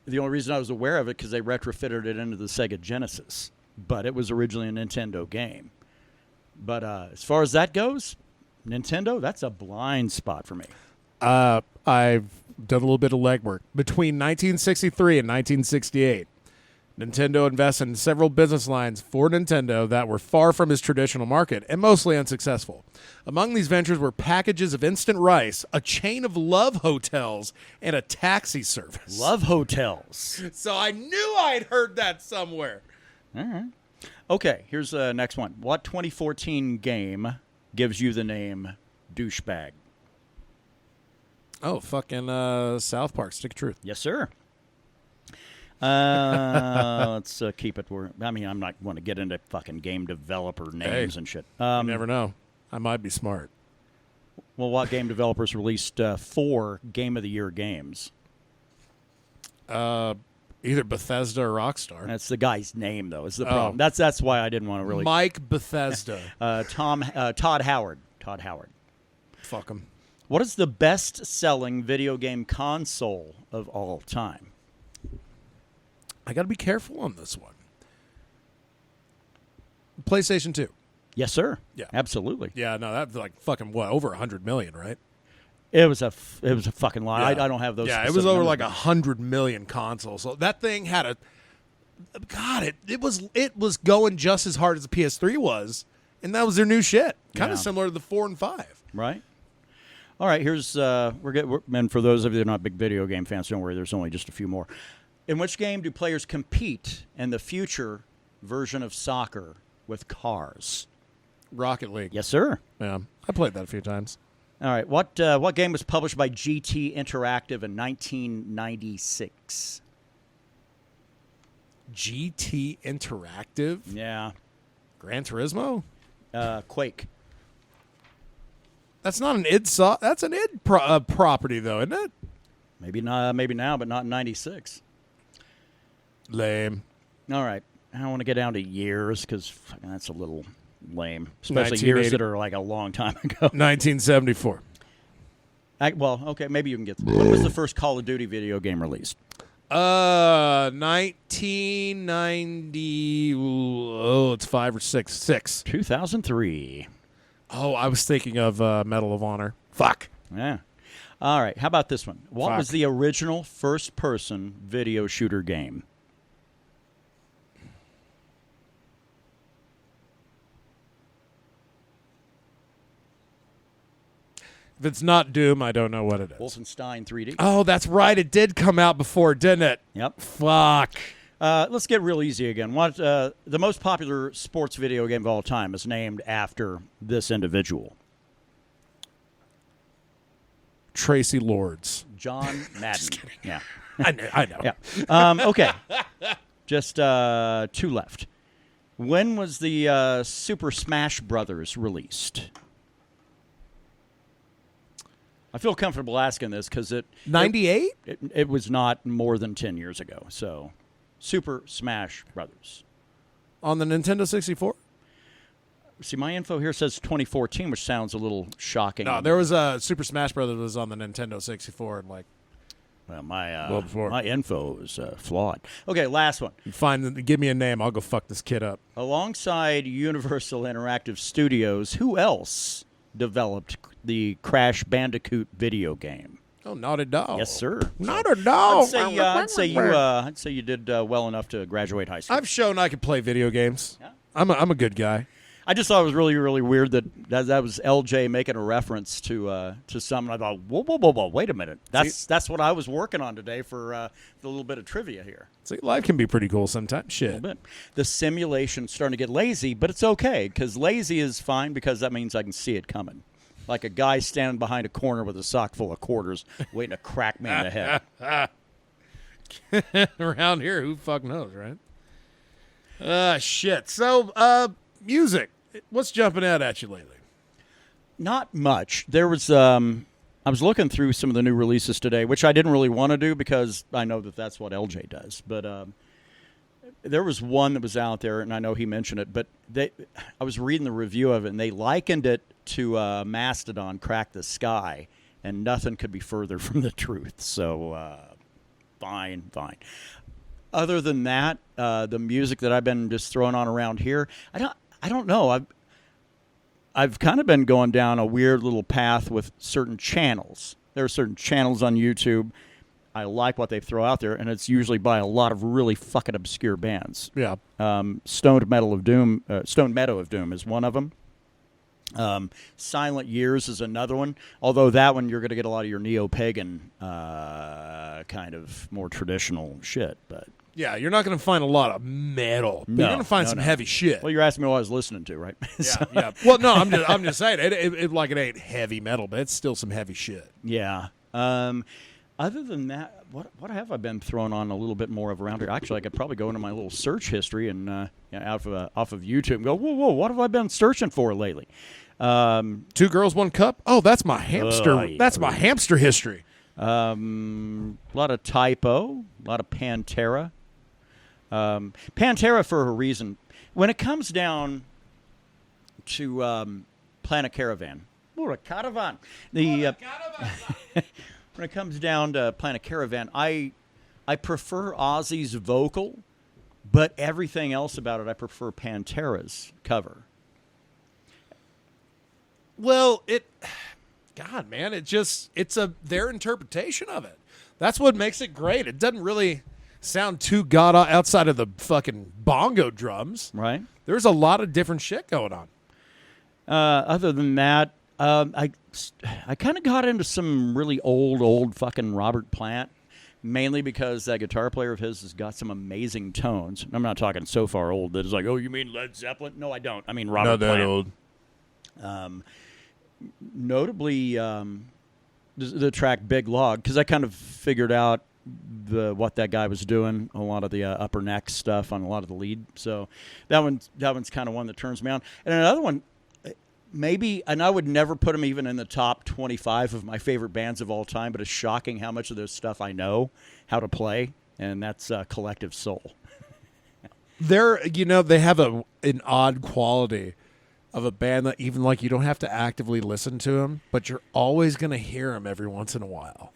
The only reason I was aware of it because they retrofitted it into the Sega Genesis, but it was originally a Nintendo game. But as far as that goes, Nintendo, that's a blind spot for me. I've done a little bit of legwork. Between 1963 and 1968, Nintendo invested in several business lines for Nintendo that were far from its traditional market and mostly unsuccessful. Among these ventures were packages of instant rice, a chain of love hotels, and a taxi service. Love hotels. So I knew I'd heard that somewhere. All right. Okay, here's the next one. What 2014 game gives you the name Douchebag? Oh, fucking South Park, Stick of Truth. Yes, sir. Let's keep it where... I mean, I'm not going to get into fucking game developer names and shit. You never know. I might be smart. Well, what game developers released 4 Game of the Year games? Either Bethesda or Rockstar. That's the guy's name, though, is the problem. That's why I didn't want to really... Mike Bethesda. Todd Howard. Todd Howard. Fuck him. What is the best-selling video game console of all time? I got to be careful on this one. PlayStation 2. Yes, sir. Yeah. Absolutely. Yeah, no, that's like fucking what, over 100 million, right? It was a fucking lot. Yeah. I don't have those. Yeah, it was over like 100 million consoles. So that thing had a... God, it was going just as hard as the PS3 was, and that was their new shit. Kind of similar to the 4 and 5. Right. All right, here's... and for those of you that are not big video game fans, don't worry, there's only just a few more. In which game do players compete in the future version of soccer with cars? Rocket League. Yes, sir. Yeah, I played that a few times. All right, what game was published by GT Interactive in 1996? GT Interactive? Yeah. Gran Turismo? Quake. That's not an id that's an id property though, isn't it? Maybe not. Maybe now, but not in '96. Lame. All right. I don't want to get down to years because that's a little lame, especially years that are like a long time ago. 1974. Well, okay, maybe you can get. When was the first Call of Duty video game released? 1990. Oh, it's 5 or 6. 6. 2003. Oh, I was thinking of Medal of Honor. Fuck. Yeah. All right. How about this one? What Fuck. was the original first-person video shooter game? If it's not Doom, I don't know what it is. Wolfenstein 3D. Oh, that's right. It did come out before, didn't it? Yep. Fuck. Let's get real easy again. What the most popular sports video game of all time is named after this individual? Tracy Lords. John Madden. Yeah. I know. Yeah. Okay. Just 2 left. When was the Super Smash Brothers released? I feel comfortable asking this because 98? It was not more than 10 years ago. So, Super Smash Brothers. On the Nintendo 64? See, my info here says 2014, which sounds a little shocking. No, there was a Super Smash Brothers was on the Nintendo 64 and Well, Well, before. my info is flawed. Okay, last one. give me a name, I'll go fuck this kid up. Alongside Universal Interactive Studios, who else developed the Crash Bandicoot video game? Oh, Naughty Dog. Yes, sir. Naughty Dog. I'd say you did well enough to graduate high school. I've shown I can play video games. Yeah. I'm a good guy. I just thought it was really, really weird that was LJ making a reference to something. I thought, whoa, wait a minute. That's what I was working on today for the little bit of trivia here. See, life can be pretty cool sometimes. Shit. A little bit. The simulation's starting to get lazy, but it's okay because lazy is fine because that means I can see it coming. Like a guy standing behind a corner with a sock full of quarters waiting to crack me in the head. Around here, who fuck knows, right? Shit. So, music. What's jumping out at you lately? Not much. There was I was looking through some of the new releases today, which I didn't really want to do because I know that that's what LJ does. But there was one that was out there, and I know he mentioned it. But I was reading the review of it, and they likened it to Mastodon Crack the Sky, and nothing could be further from the truth. So fine. Other than that, the music that I've been just throwing on around here, I don't know. I've kind of been going down a weird little path with certain channels. There are certain channels on YouTube. I like what they throw out there, and it's usually by a lot of really fucking obscure bands. Yeah. Stone Meadow of Doom is one of them. Silent Years is another one. Although that one, you're going to get a lot of your neo-pagan kind of more traditional shit, but. Yeah, you're not going to find a lot of metal, but you're going to find some heavy shit. Well, you're asking me what I was listening to, right? Yeah. Well, no, I'm just saying it like it ain't heavy metal, but it's still some heavy shit. Yeah. Other than that, what have I been throwing on a little bit more of around here? Actually, I could probably go into my little search history and off of YouTube and go, whoa, what have I been searching for lately? 2 Girls, 1 Cup. Oh, that's my hamster. That's my hamster history. A lot of Typo, a lot of Pantera. Pantera for a reason. When it comes down to Planet Caravan, when it comes down to Planet Caravan, I prefer Ozzy's vocal, but everything else about it I prefer Pantera's cover. Well, God, man, it's their interpretation of it. That's what makes it great. It doesn't really sound too god outside of the fucking bongo drums. Right. There's a lot of different shit going on. Other than that, I kind of got into some really old fucking Robert Plant, mainly because that guitar player of his has got some amazing tones. I'm not talking so far old that it's like, oh, you mean Led Zeppelin? No, I don't. I mean Robert Plant. Not that old. Notably, the track Big Log, because I kind of figured out what that guy was doing, a lot of the upper neck stuff on a lot of the lead. So that one's kind of one that turns me on. And another one, maybe, and I would never put them even in the top 25 of my favorite bands of all time, but it's shocking how much of this stuff I know how to play, and that's Collective Soul. They have an odd quality of a band that even like you don't have to actively listen to them, but you're always going to hear them every once in a while.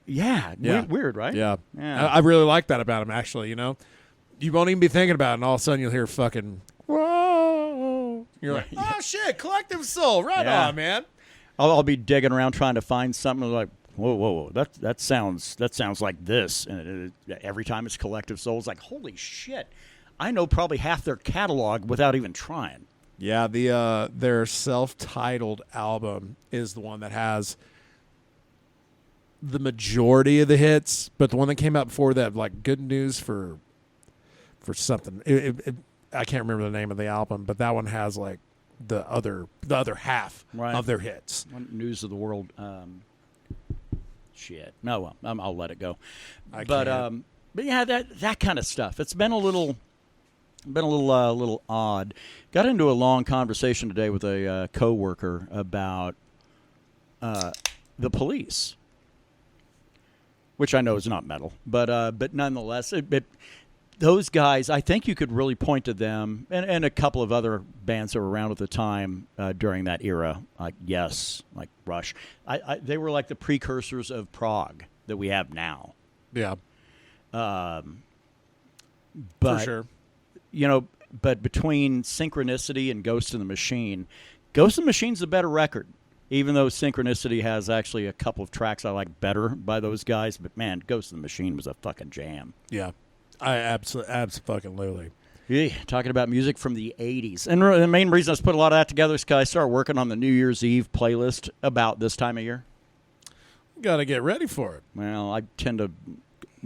Yeah. Weird, right? Yeah. Yeah. I really like that about them, actually, You won't even be thinking about it, and all of a sudden you'll hear fucking, whoa. You're like, oh, shit, Collective Soul. Right on, man. I'll be digging around trying to find something like, whoa, that sounds like this. And every time it's Collective Soul, it's like, holy shit. I know probably half their catalog without even trying. Yeah, their self-titled album is the one that has the majority of the hits, but the one that came out before that, like Good News for something. I can't remember the name of the album, but that one has like the other half of their hits. News of the World. Shit. No, I'll let it go. But yeah, that kind of stuff. It's been a little odd. Got into a long conversation today with a coworker about the Police, which I know is not metal, but nonetheless, those guys, I think you could really point to them and a couple of other bands that were around at the time during that era, like Yes, like Rush. They were like the precursors of prog that we have now. Yeah. But, for sure. But between Synchronicity and Ghost in the Machine, Ghost in the Machine's a better record, even though Synchronicity has actually a couple of tracks I like better by those guys. But, man, Ghost in the Machine was a fucking jam. Yeah, I absolutely. Yeah, talking about music from the 80s. And the main reason I put a lot of that together is because I started working on the New Year's Eve playlist about this time of year. Got to get ready for it. Well, I tend to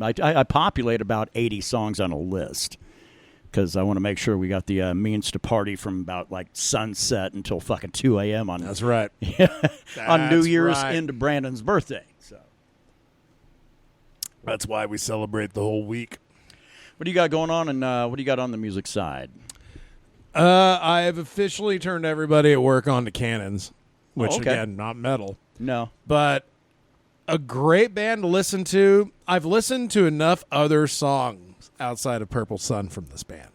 I populate about 80 songs on a list, because I want to make sure we got the means to party from about like sunset until fucking 2 a.m. on That's right. on New Year's into Brandon's birthday. So that's why we celebrate the whole week. What do you got going on, and what do you got on the music side? I have officially turned everybody at work on to Cannons, which again, not metal. No, but a great band to listen to. I've listened to enough other songs outside of Purple Sun from this band,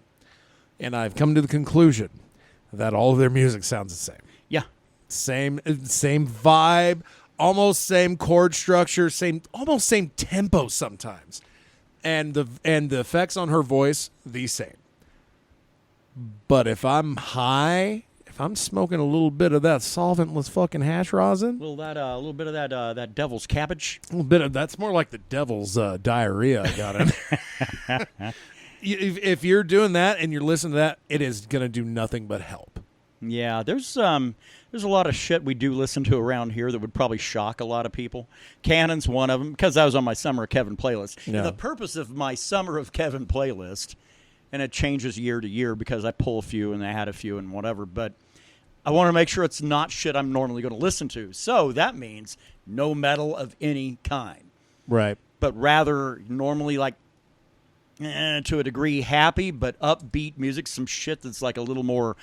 and I've come to the conclusion that all of their music sounds the same. Yeah, same vibe, almost same chord structure, almost same tempo sometimes, and the effects on her voice the same. But if I'm high, if I'm smoking a little bit of that solventless fucking hash rosin, a little bit of that devil's cabbage, a little bit of that's more like the devil's diarrhea I got in. If you're doing that and you're listening to that, it is gonna do nothing but help. Yeah, there's a lot of shit we do listen to around here that would probably shock a lot of people. Cannon's one of them, because I was on my Summer of Kevin playlist. Yeah. And the purpose of my Summer of Kevin playlist, and it changes year to year because I pull a few and I had a few and whatever, but I want to make sure it's not shit I'm normally going to listen to. So that means no metal of any kind. Right. But rather normally like, to a degree, happy but upbeat music, some shit that's like a little more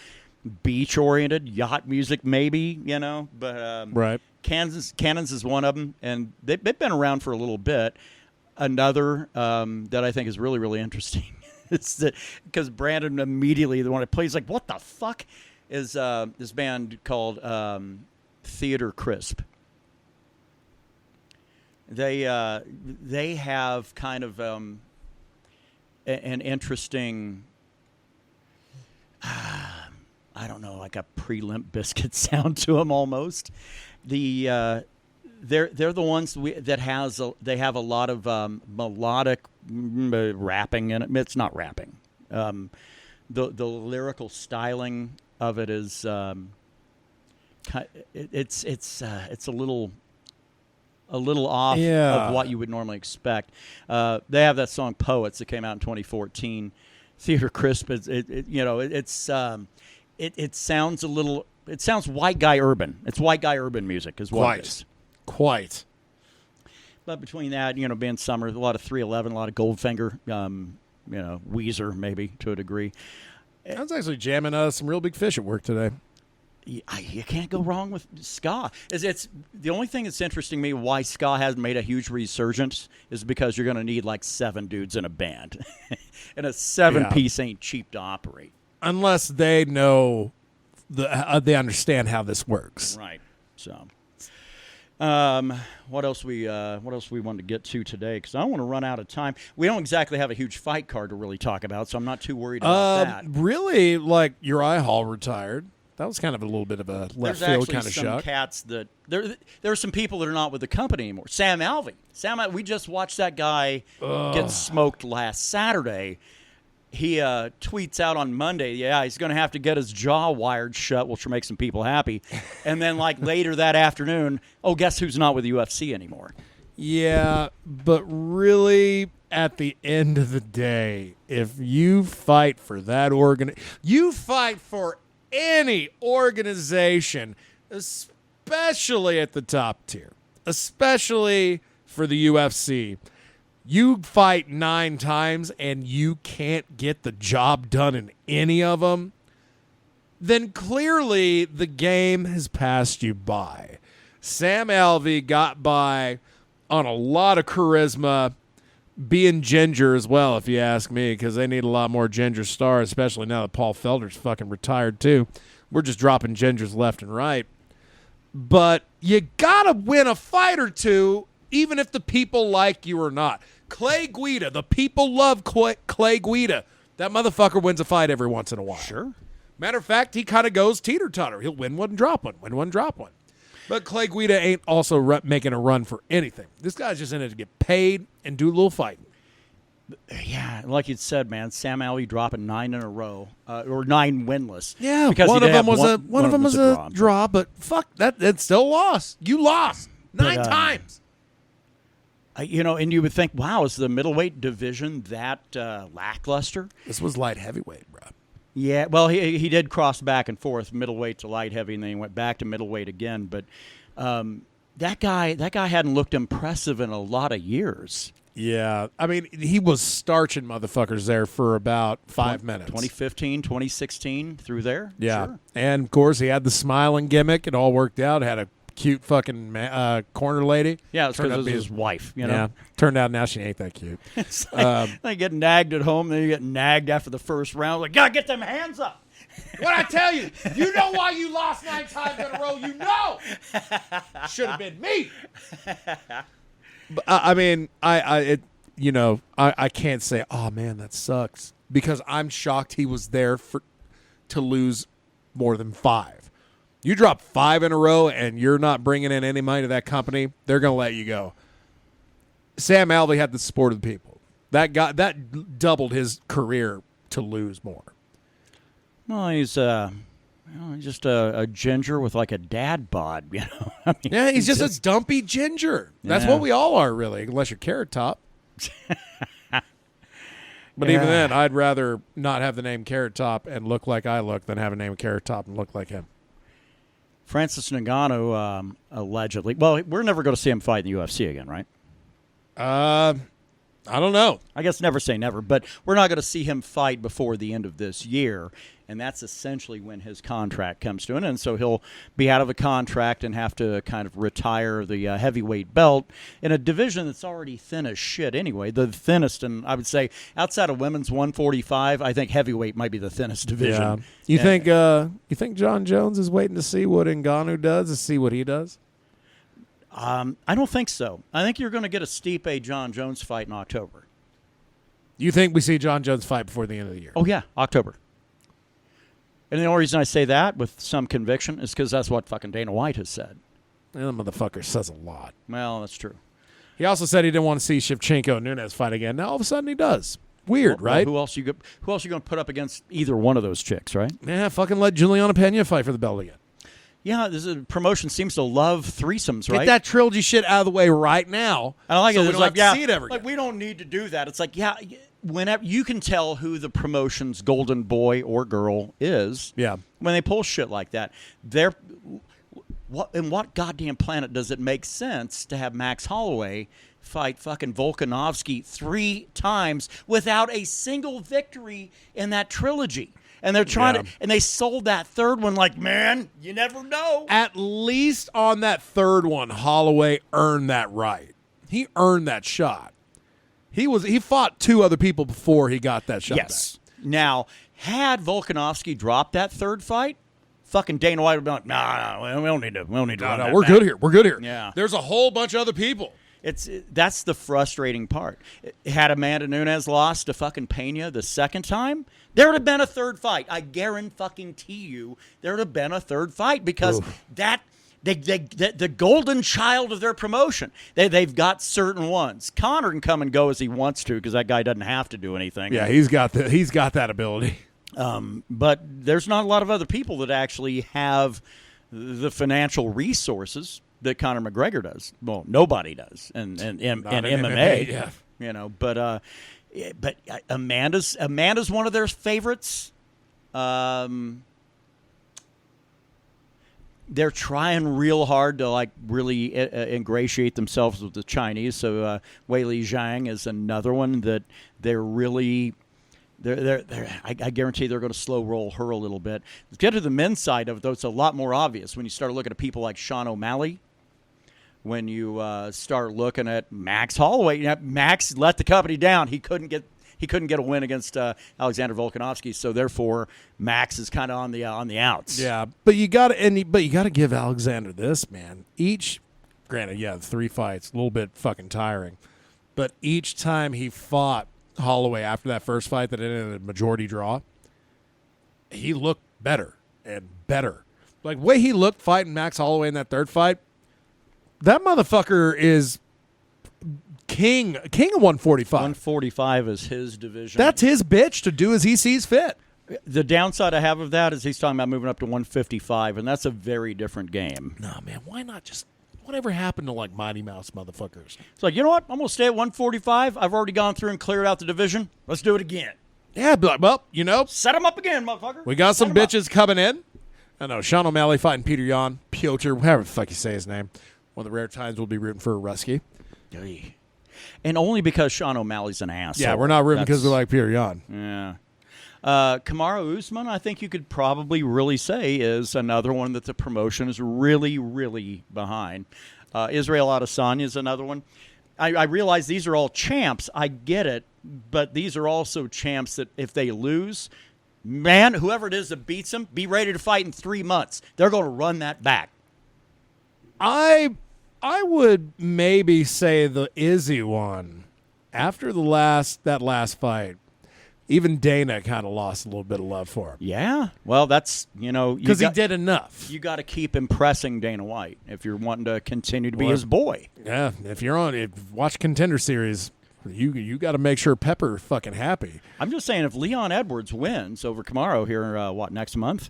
beach-oriented, yacht music maybe, But right. Cannons is one of them, and they've been around for a little bit. Another that I think is really, really interesting is that because Brandon immediately, the one that plays like, what the fuck, is this band called Theater Crisp. They have kind of an interesting, I don't know, like a pre-Limp Bizkit sound to them almost. They're the ones that have a lot of melodic rapping in it. It's not rapping. The lyrical styling of it is it's a little off of what you would normally expect. They have that song "Poets" that came out in 2014. Theater Crisp, it sounds a little. It sounds white guy urban. It's white guy urban music, is what it is. Quite. But between that, being summer, a lot of 311, a lot of Goldfinger, Weezer maybe to a degree. I was actually jamming some Real Big Fish at work today. You can't go wrong with ska. It's the only thing that's interesting to me why ska hasn't made a huge resurgence is because you're going to need like 7 dudes in a band, and a 7-piece ain't cheap to operate unless they know they understand how this works. Right. So, what else we wanted to get to today? Because I don't want to run out of time. We don't exactly have a huge fight card to really talk about, so I'm not too worried about that. Really, like Uriah Hall retired. That was kind of a little bit of a left field kind of shock. There's actually some cats that there are some people that are not with the company anymore. Sam Alvey. We just watched that guy get smoked last Saturday. He tweets out on Monday, he's going to have to get his jaw wired shut, which will make some people happy. And then, like, later that afternoon, guess who's not with the UFC anymore? Yeah, but really, at the end of the day, if you fight for that you fight for any organization, especially at the top tier, especially for the UFC, you fight 9 times and you can't get the job done in any of them, then clearly the game has passed you by. Sam Alvey got by on a lot of charisma, being ginger as well, if you ask me, because they need a lot more ginger stars, especially now that Paul Felder's fucking retired too. We're just dropping gingers left and right. But you got to win a fight or two, even if the people like you or not. Clay Guida, the people love Clay Guida. That motherfucker wins a fight every once in a while. Sure. Matter of fact, he kind of goes teeter-totter. He'll win one, drop one, win one, drop one. But Clay Guida ain't also making a run for anything. This guy's just in it to get paid and do a little fighting. Yeah, like you said, man, Sam Alvey dropping 9 in a row, or 9 winless. Yeah, because one of them was a draw, but fuck that, it's still a loss. You lost 9 times. And you would think, wow, is the middleweight division that lackluster? This was light heavyweight, bro. Yeah, well, he did cross back and forth, middleweight to light heavy, and then he went back to middleweight again. But that guy hadn't looked impressive in a lot of years. Yeah, I mean, he was starching motherfuckers there for about 5 minutes. 2015, 2016, through there? Yeah, sure. And, of course, he had the smiling gimmick. It all worked out. Had a cute fucking corner lady. Yeah, it's because it was his wife, Yeah, turned out now she ain't that cute. It's like, they get nagged at home, then you get nagged after the first round. Like, gotta get them hands up. What'd I tell you? You know why you lost 9 times in a row. You know. Should have been me. But, I mean, I can't say, oh, man, that sucks. Because I'm shocked he was there to lose more than 5. You drop 5 in a row and you're not bringing in any money to that company, they're going to let you go. Sam Alvey had the support of the people. That doubled his career to lose more. Well, he's just a ginger with like a dad bod, I mean, he's just a dumpy ginger. That's what we all are, really, unless you're Carrot Top. But even then, I'd rather not have the name Carrot Top and look like I look than have a name Carrot Top and look like him. Francis Ngannou, allegedly. Well, we're never going to see him fight in the UFC again, right? I don't know. I guess never say never, but we're not going to see him fight before the end of this year, and that's essentially when his contract comes to an end. So he'll be out of a contract and have to kind of retire the heavyweight belt in a division that's already thin as shit anyway. The thinnest, and I would say outside of women's 145, I think heavyweight might be the thinnest division. Yeah. You think John Jones is waiting to see what Ngannou does, to see what he does? I don't think so. I think you're going to get a Stipe John Jones fight in October. You think we see John Jones fight before the end of the year? Oh, yeah, October. And the only reason I say that with some conviction is because that's what fucking Dana White has said. That motherfucker says a lot. Well, that's true. He also said he didn't want to see Shevchenko and Nunes fight again. Now all of a sudden he does. Weird, right? Who else you going to put up against either one of those chicks, right? Yeah, fucking let Juliana Pena fight for the belt again. Yeah, this promotion seems to love threesomes, right? Get that trilogy shit out of the way right now. I like it. We It's don't like, have to see it ever again. like we don't need to do that. It's like, whenever you can tell who the promotion's golden boy or girl is. Yeah. When they pull shit like that, what goddamn planet does it make sense to have Max Holloway fight fucking Volkanovski 3 times without a single victory in that trilogy? And they're trying to, and they sold that third one like, man, you never know. At least on that third one, Holloway earned that right. He earned that shot. He fought 2 other people before he got that shot Yes. Now, had Volkanovski dropped that third fight, fucking Dana White would be like, no, we don't need to run back. that We're back. good here. We're good here. Yeah. There's a whole bunch of other people. That's the frustrating part. Had Amanda Nunes lost to fucking Pena the second time, there would have been a third fight. I guarantee you there would have been a third fight because the golden child of their promotion. They've got certain ones. Conor can come and go as he wants to because that guy doesn't have to do anything. Yeah, he's got that ability. But there's not a lot of other people that actually have the financial resources that Conor McGregor does. Well, nobody does, and MMA, yeah. you know. But Amanda's one of their favorites. They're trying real hard to like really ingratiate themselves with the Chinese. So Weili Zhang is another one that they're really. I guarantee they're going to slow roll her a little bit. Let's get to the men's side of it, though. It's a lot more obvious when you start looking at people like Sean O'Malley. When you start looking at Max Holloway, Max let the company down. He couldn't get a win against Alexander Volkanovski, so therefore Max is kind of on the outs. Yeah, but you got to give Alexander this, man. Granted, 3 fights, a little bit fucking tiring, but each time he fought Holloway after that first fight that ended in a majority draw, he looked better and better. Like the way he looked fighting Max Holloway in that third fight, that motherfucker is king of 145. 145 is his division. That's his bitch to do as he sees fit. The downside I have of that is he's talking about moving up to 155, and that's a very different game. No, man, why not just whatever happened to like Mighty Mouse motherfuckers? It's like, you know what? I'm going to stay at 145. I've already gone through and cleared out the division. Let's do it again. Yeah, but well, you know, set them up again, motherfucker. We got some Set 'em bitches coming in. I know Sean O'Malley fighting Peter Yan, Piotr, however the fuck you say his name. One of the rare times we'll be rooting for a Rusky. And only because Sean O'Malley's an asshole. Yeah, we're not rooting because we like Peter Yan. Yeah. Kamaru Usman, I think you could probably really say, is another one that the promotion is really, really behind. Israel Adesanya is another one. I realize these are all champs. I get it. But these are also champs that if they lose, man, whoever it is that beats them, be ready to fight in 3 months. They're going to run that back. I would maybe say the Izzy one. After that last fight, even Dana kind of lost a little bit of love for him. Yeah. Well, that's, because he did enough. You got to keep impressing Dana White if you're wanting to continue to be his boy. Yeah. Watch Contender Series, you got to make sure Pepper fucking happy. I'm just saying, if Leon Edwards wins over Kamaru here, next month?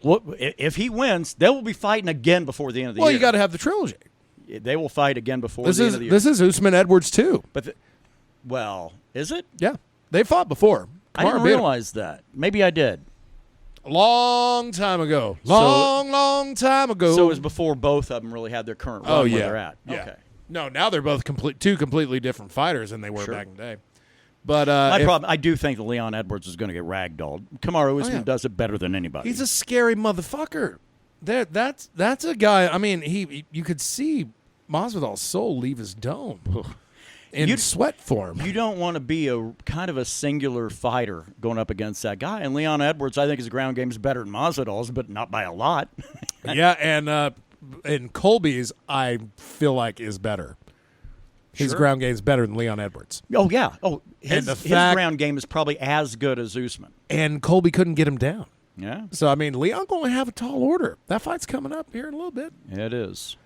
If he wins, they will be fighting again before the end of the year. Well, you got to have the trilogy. They will fight again before the end of the year. This is Usman Edwards too. But is it? Yeah, they fought before. I didn't realize that. Maybe I did. A long time ago. Long time ago. So it was before both of them really had their current run where they're at. Yeah. Okay. No, now they're both two completely different fighters than they were back in the day. But my problem, I do think that Leon Edwards is going to get ragdolled. Kamaru Usman does it better than anybody. He's a scary motherfucker. That's a guy. I mean, you could see Masvidal's soul leave his dome in sweat form. You don't want to be a kind of a singular fighter going up against that guy. And Leon Edwards, I think his ground game is better than Masvidal's, but not by a lot. Yeah, and Colby's, I feel like, is better. His ground game is better than Leon Edwards. Oh, yeah. Oh, his ground game is probably as good as Usman. And Colby couldn't get him down. Yeah. So, I mean, Leon going to have a tall order. That fight's coming up here in a little bit. It is.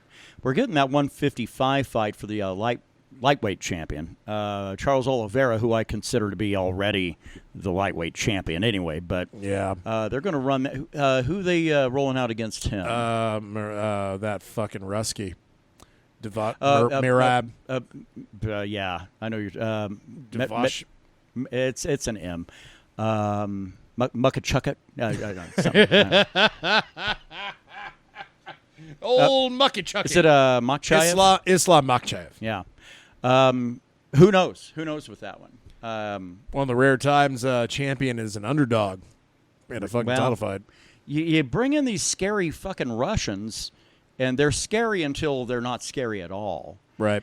We're getting that 155 fight for the lightweight champion. Charles Oliveira, who I consider to be already the lightweight champion anyway. But yeah, they're going to run who they rolling out against him? That fucking Rusky. Mirab. Yeah, I know you're. Devash. It's an M. Mukachucket. Old Mukachucket. Is it Makhachev? Islam Makhachev. Yeah. Who knows? Who knows with that one? One of the rare times champion is an underdog. in a fucking title fight. You bring in these scary fucking Russians, and they're scary until they're not scary at all. Right.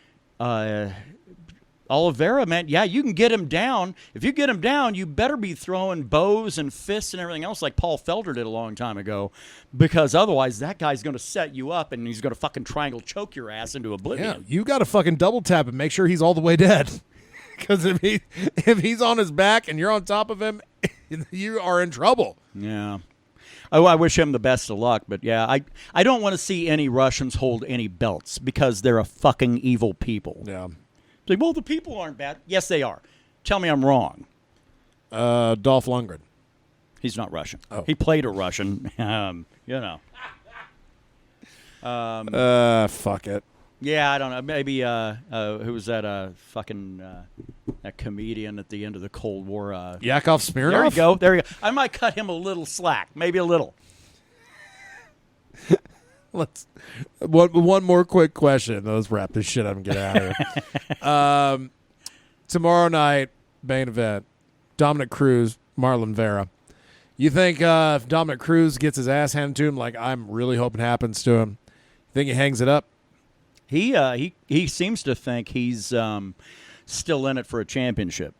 Oliveira, man, yeah, you can get him down. If you get him down, you better be throwing bows and fists and everything else like Paul Felder did a long time ago, because otherwise that guy's going to set you up and he's going to fucking triangle choke your ass into oblivion. Yeah, you got to fucking double tap and make sure he's all the way dead. Because if he's on his back and you're on top of him, you are in trouble. Yeah. Oh, I wish him the best of luck, but yeah, I don't want to see any Russians hold any belts because they're a fucking evil people. Yeah. Like, well, the people aren't bad. Yes, they are. Tell me I'm wrong. Dolph Lundgren. He's not Russian. Oh. He played a Russian. You know. Fuck it. Yeah, I don't know. Maybe who was that? Fucking that comedian at the end of the Cold War. Yakov Smirnoff. There you go. There you go. I might cut him a little slack. Maybe a little. Let's one more quick question. Let's wrap this shit up and get out of here. Tomorrow night, main event, Dominic Cruz, Marlon Vera. You think if Dominic Cruz gets his ass handed to him, like I'm really hoping happens to him, you think he hangs it up? He seems to think he's still in it for a championship,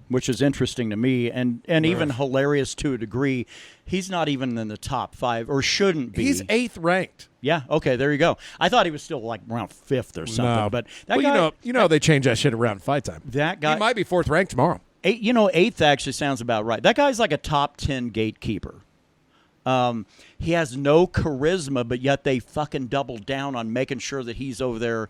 which is interesting to me and even hilarious to a degree. He's not even in the top 5 or shouldn't be. He's 8th ranked. Yeah, okay, there you go. I thought he was still like around 5th or something. No. But that well, guy, they change that shit around fight time. That guy, he might be 4th ranked tomorrow. 8th actually sounds about right. That guy's like a top 10 gatekeeper. He has no charisma, but yet they fucking double down on making sure that he's over there,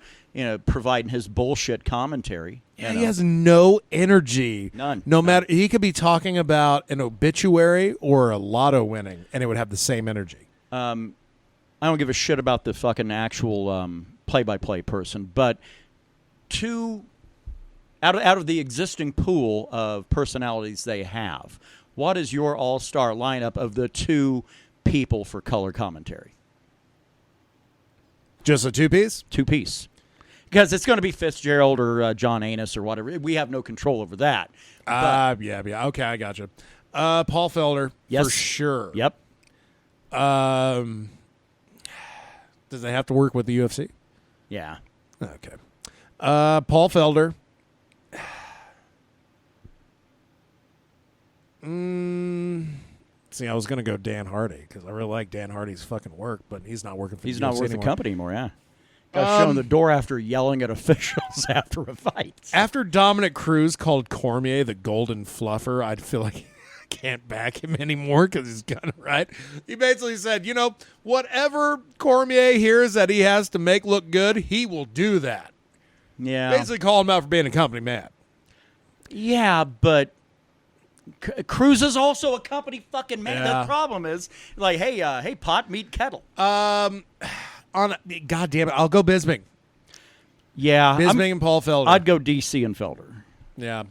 providing his bullshit commentary. Yeah, he has no energy. None. No matter, he could be talking about an obituary or a lotto winning, and it would have the same energy. I don't give a shit about the fucking actual play-by-play person, but out of the existing pool of personalities they have, what is your all-star lineup of the 2 people for color commentary? Just a 2-piece? 2-piece. Because it's going to be Fitzgerald or John Anis or whatever. We have no control over that. Yeah. Okay, I got you. Paul Felder, yes. for sure. Yep. Does they have to work with the UFC? Yeah. Okay. Paul Felder. See, I was going to go Dan Hardy because I really like Dan Hardy's fucking work, but he's not working for He's the not UFC worth anymore. the company anymore, yeah. Got shown the door after yelling at officials after a fight. After Dominic Cruz called Cormier the golden fluffer, I'd feel like I can't back him anymore because he's kind of right. He basically said, whatever Cormier hears that he has to make look good, he will do that. Yeah. Basically call him out for being a company man. Yeah, but Cruz is also a company fucking man. Yeah. The problem is, like, hey, pot, meet kettle. God damn it, I'll go Bisping. Yeah. Bisping and Paul Felder. I'd go DC and Felder. Yeah.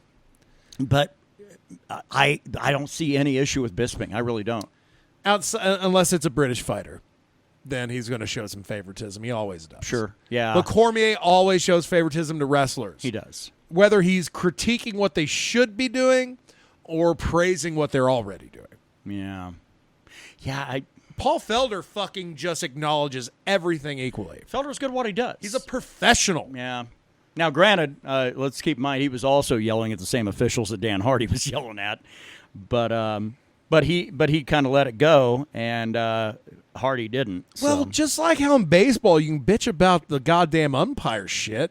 But I don't see any issue with Bisping. I really don't. Unless it's a British fighter, then he's going to show some favoritism. He always does. Sure. Yeah. But Cormier always shows favoritism to wrestlers. He does. Whether he's critiquing what they should be doing or praising what they're already doing. Yeah. Yeah, Paul Felder fucking just acknowledges everything equally. Felder's good at what he does. He's a professional. Yeah. Now, granted, let's keep in mind he was also yelling at the same officials that Dan Hardy was yelling at, but he kind of let it go, and Hardy didn't. Well, just like how in baseball you can bitch about the goddamn umpire shit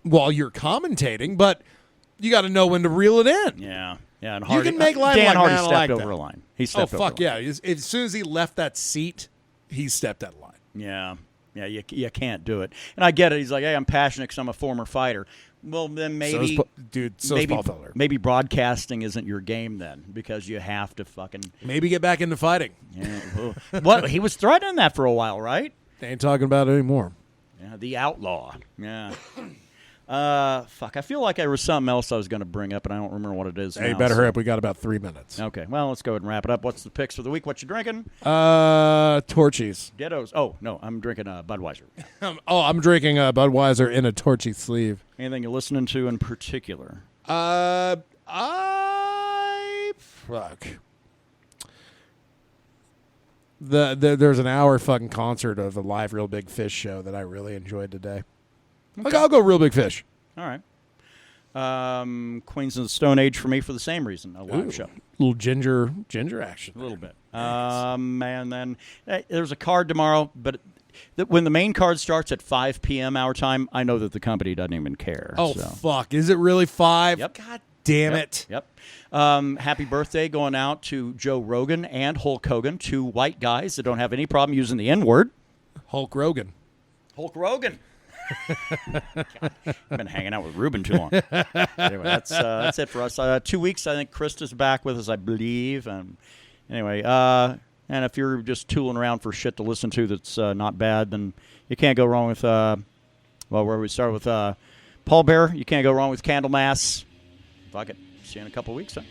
while you're commentating, but you got to know when to reel it in. Yeah. Yeah, and Hardy, you can make line Dan like Hardy that, stepped like over that. a line. He stepped over. Fuck yeah! As soon as he left that seat, he stepped that line. Yeah, yeah, you can't do it. And I get it. He's like, hey, I'm passionate because I'm a former fighter. Well, then maybe, is Paul Felder. Maybe broadcasting isn't your game then, because you have to fucking maybe get back into fighting. Yeah, what he was threatening that for a while, right? They ain't talking about it anymore. Yeah, the outlaw. Yeah. Fuck. I feel like there was something else I was going to bring up, and I don't remember what it is. Hey, now, better hurry up. We got about 3 minutes. Okay. Well, let's go ahead and wrap it up. What's the picks for the week? What you drinking? Torchies. Dittos. Oh no, I'm drinking Budweiser. I'm drinking a Budweiser in a Torchy sleeve. Anything you're listening to in particular? Fuck. There's an hour fucking concert of a live Real Big Fish show that I really enjoyed today. Okay. I'll go Real Big Fish. All right. Queens of the Stone Age for me for the same reason. A live show. Little ginger action. A little bit. And then there's a card tomorrow, but when the main card starts at 5 p.m. our time, I know that the company doesn't even care. Oh, so. fuck. Is it really 5? Yep. God damn it. Yep. Happy birthday going out to Joe Rogan and Hulk Hogan, 2 white guys that don't have any problem using the N-word. Hulk Rogan. Hulk Rogan. God, I've been hanging out with Ruben too long. Anyway, that's it for us. 2 weeks, I think Krista's back with us, I believe. Anyway, and if you're just tooling around for shit to listen to that's not bad, then you can't go wrong with, where we start with Paul Bear. You can't go wrong with Candlemass. Fuck it. See you in a couple weeks, huh?